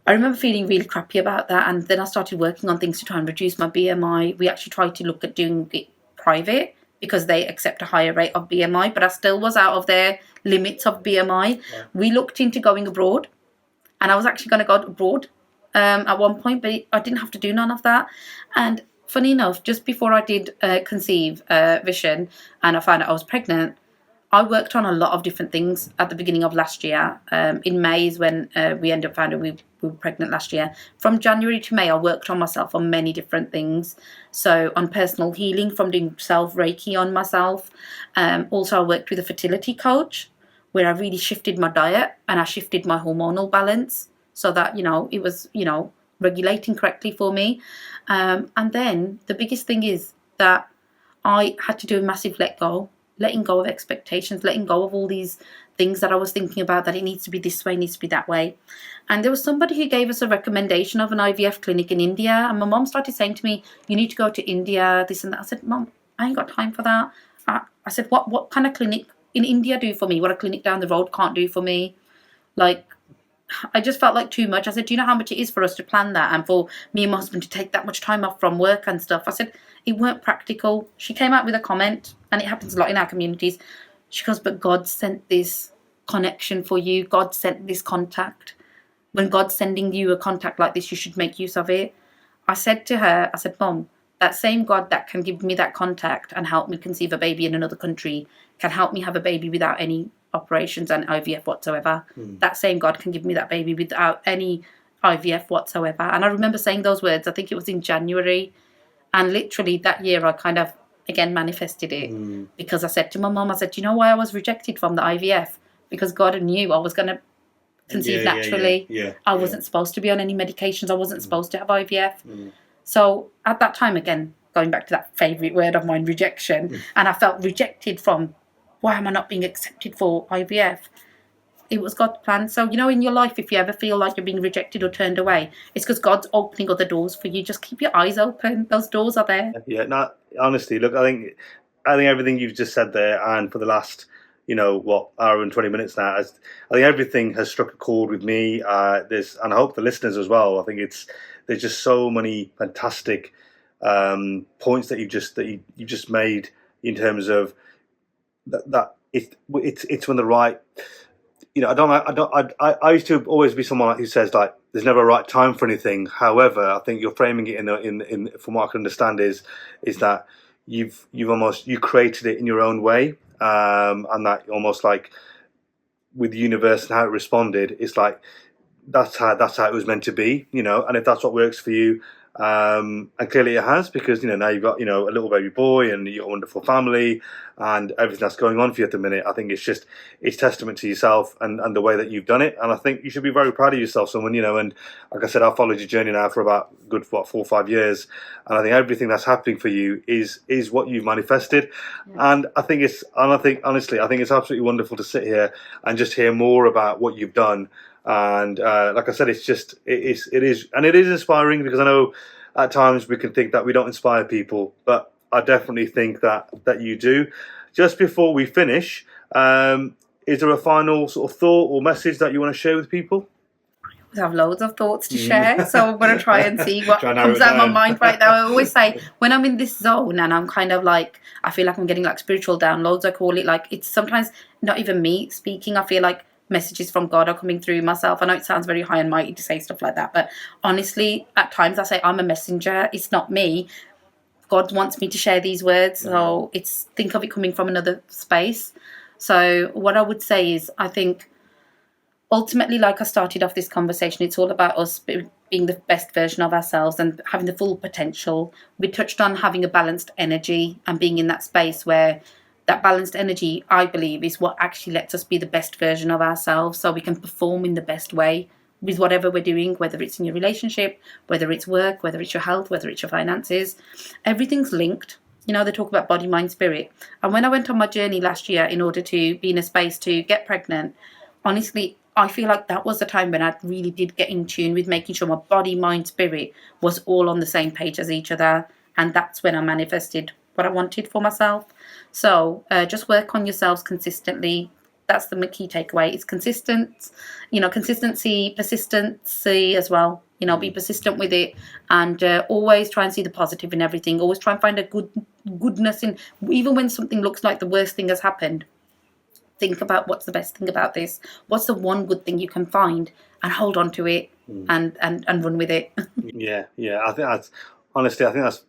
I remember feeling really crappy about that. And then I started working on things to try and reduce my BMI. We actually tried to look at doing it private because they accept a higher rate of BMI, but I still was out of their limits of BMI. Yeah. We looked into going abroad, and I was actually going to go abroad at one point, but I didn't have to do none of that. And funny enough, just before I did conceive Vision and I found out I was pregnant, I worked on a lot of different things at the beginning of last year. In May is when we ended up finding we were pregnant last year. From January to May, I worked on myself on many different things. So on personal healing, from doing self-Reiki on myself. Also, I worked with a fertility coach where I really shifted my diet and I shifted my hormonal balance so that, it was, regulating correctly for me. And then the biggest thing is that I had to do a massive letting go of expectations, letting go of all these things that I was thinking about, that it needs to be this way, it needs to be that way. And there was somebody who gave us a recommendation of an IVF clinic in India. And my mom started saying to me, you need to go to India, this and that. I said, Mom, I ain't got time for that. I said, what kind of clinic in India do for me? What a clinic down the road can't do for me? I just felt like too much. I said, do you know how much it is for us to plan that and for me and my husband to take that much time off from work and stuff? I said, it weren't practical. She came out with a comment, and it happens a lot in our communities. She goes, but God sent this connection for you. God sent this contact. When God's sending you a contact like this, you should make use of it. I said to her, Mom, that same God that can give me that contact and help me conceive a baby in another country can help me have a baby without any operations and IVF whatsoever. That same God can give me that baby without any IVF whatsoever. And I remember saying those words, I think it was in January. And literally that year I kind of, again, manifested it because I said to my mom, I said, do you know why I was rejected from the IVF? Because God knew I was going to conceive naturally. I wasn't supposed to be on any medications. I wasn't supposed to have IVF. So at that time, again, going back to that favourite word of mine, rejection, and I felt rejected from, why am I not being accepted for IVF? It was God's plan. So, in your life, if you ever feel like you're being rejected or turned away, it's because God's opening other doors for you. Just keep your eyes open. Those doors are there. Yeah, no, honestly, look, I think everything you've just said there, and for the last, hour and 20 minutes now, I think everything has struck a chord with me. And I hope the listeners as well. I think there's just so many fantastic points that you just made in terms of that it's when the right. I used to always be someone who says there's never a right time for anything. However, I think you're framing it in from what I can understand is that you've almost you created it in your own way, and that almost like with the universe and how it responded, it's like that's how it was meant to be, and if that's what works for you, and clearly it has, because now you've got a little baby boy and you've got a wonderful family and everything that's going on for you at the minute. I think it's testament to yourself and the way that you've done it, and I think you should be very proud of yourself, someone, and like I said, I've followed your journey now for about good 4 or 5 years, and I think everything that's happening for you is what you've manifested. And I think honestly I think it's absolutely wonderful to sit here and just hear more about what you've done. And like I said, it is inspiring, because I know at times we can think that we don't inspire people, but I definitely think that you do. Just before we finish, is there a final sort of thought or message that you want to share with people? I have loads of thoughts to share, so I'm going to try and see what comes out of my mind right now. I always say, when I'm in this zone and I'm kind of like, I feel like I'm getting like spiritual downloads, I call it, like it's sometimes not even me speaking. I feel like messages from God are coming through myself. I know it sounds very high and mighty to say stuff like that, but honestly, at times I say I'm a messenger. It's not me. God wants me to share these words, so think of it coming from another space. So what I would say is, I think ultimately, like I started off this conversation, it's all about us being the best version of ourselves and having the full potential. We touched on having a balanced energy and being in that space where that balanced energy, I believe, is what actually lets us be the best version of ourselves, so we can perform in the best way with whatever we're doing, whether it's in your relationship, whether it's work, whether it's your health, whether it's your finances. Everything's linked. They talk about body, mind, spirit. And when I went on my journey last year in order to be in a space to get pregnant, honestly, I feel like that was the time when I really did get in tune with making sure my body, mind, spirit was all on the same page as each other. And that's when I manifested what I wanted for myself. So just work on yourselves consistently. That's the key takeaway. It's consistency, persistency as well. Be persistent with it, and always try and see the positive in everything. Always try and find a goodness in, even when something looks like the worst thing has happened. Think about what's the best thing about this. What's the one good thing you can find, and hold on to it, and run with it. Yeah. I think that's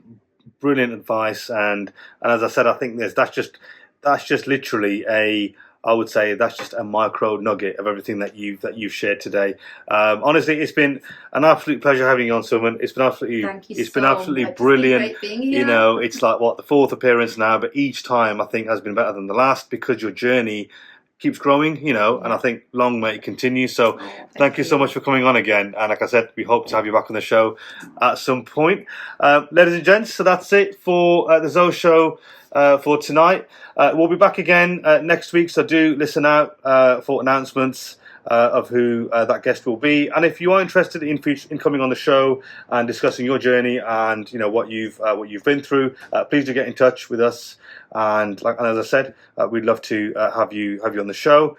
brilliant advice, and as I said, I think that's just literally I would say that's just a micro nugget of everything that you've shared today. Honestly, it's been an absolute pleasure having you on, Suman. It's been absolutely brilliant. It's been great being here. It's like the 4th appearance now, but each time I think has been better than the last, because your journey keeps growing, and I think long may it continue. So thank you so much for coming on again, and like I said, we hope to have you back on the show at some point. Ladies and gents, so that's it for the ZoShow for tonight. We'll be back again next week, so do listen out for announcements of who that guest will be. And if you are interested in coming on the show and discussing your journey and what you've been through, please do get in touch with us. And as I said, we'd love to have you on the show.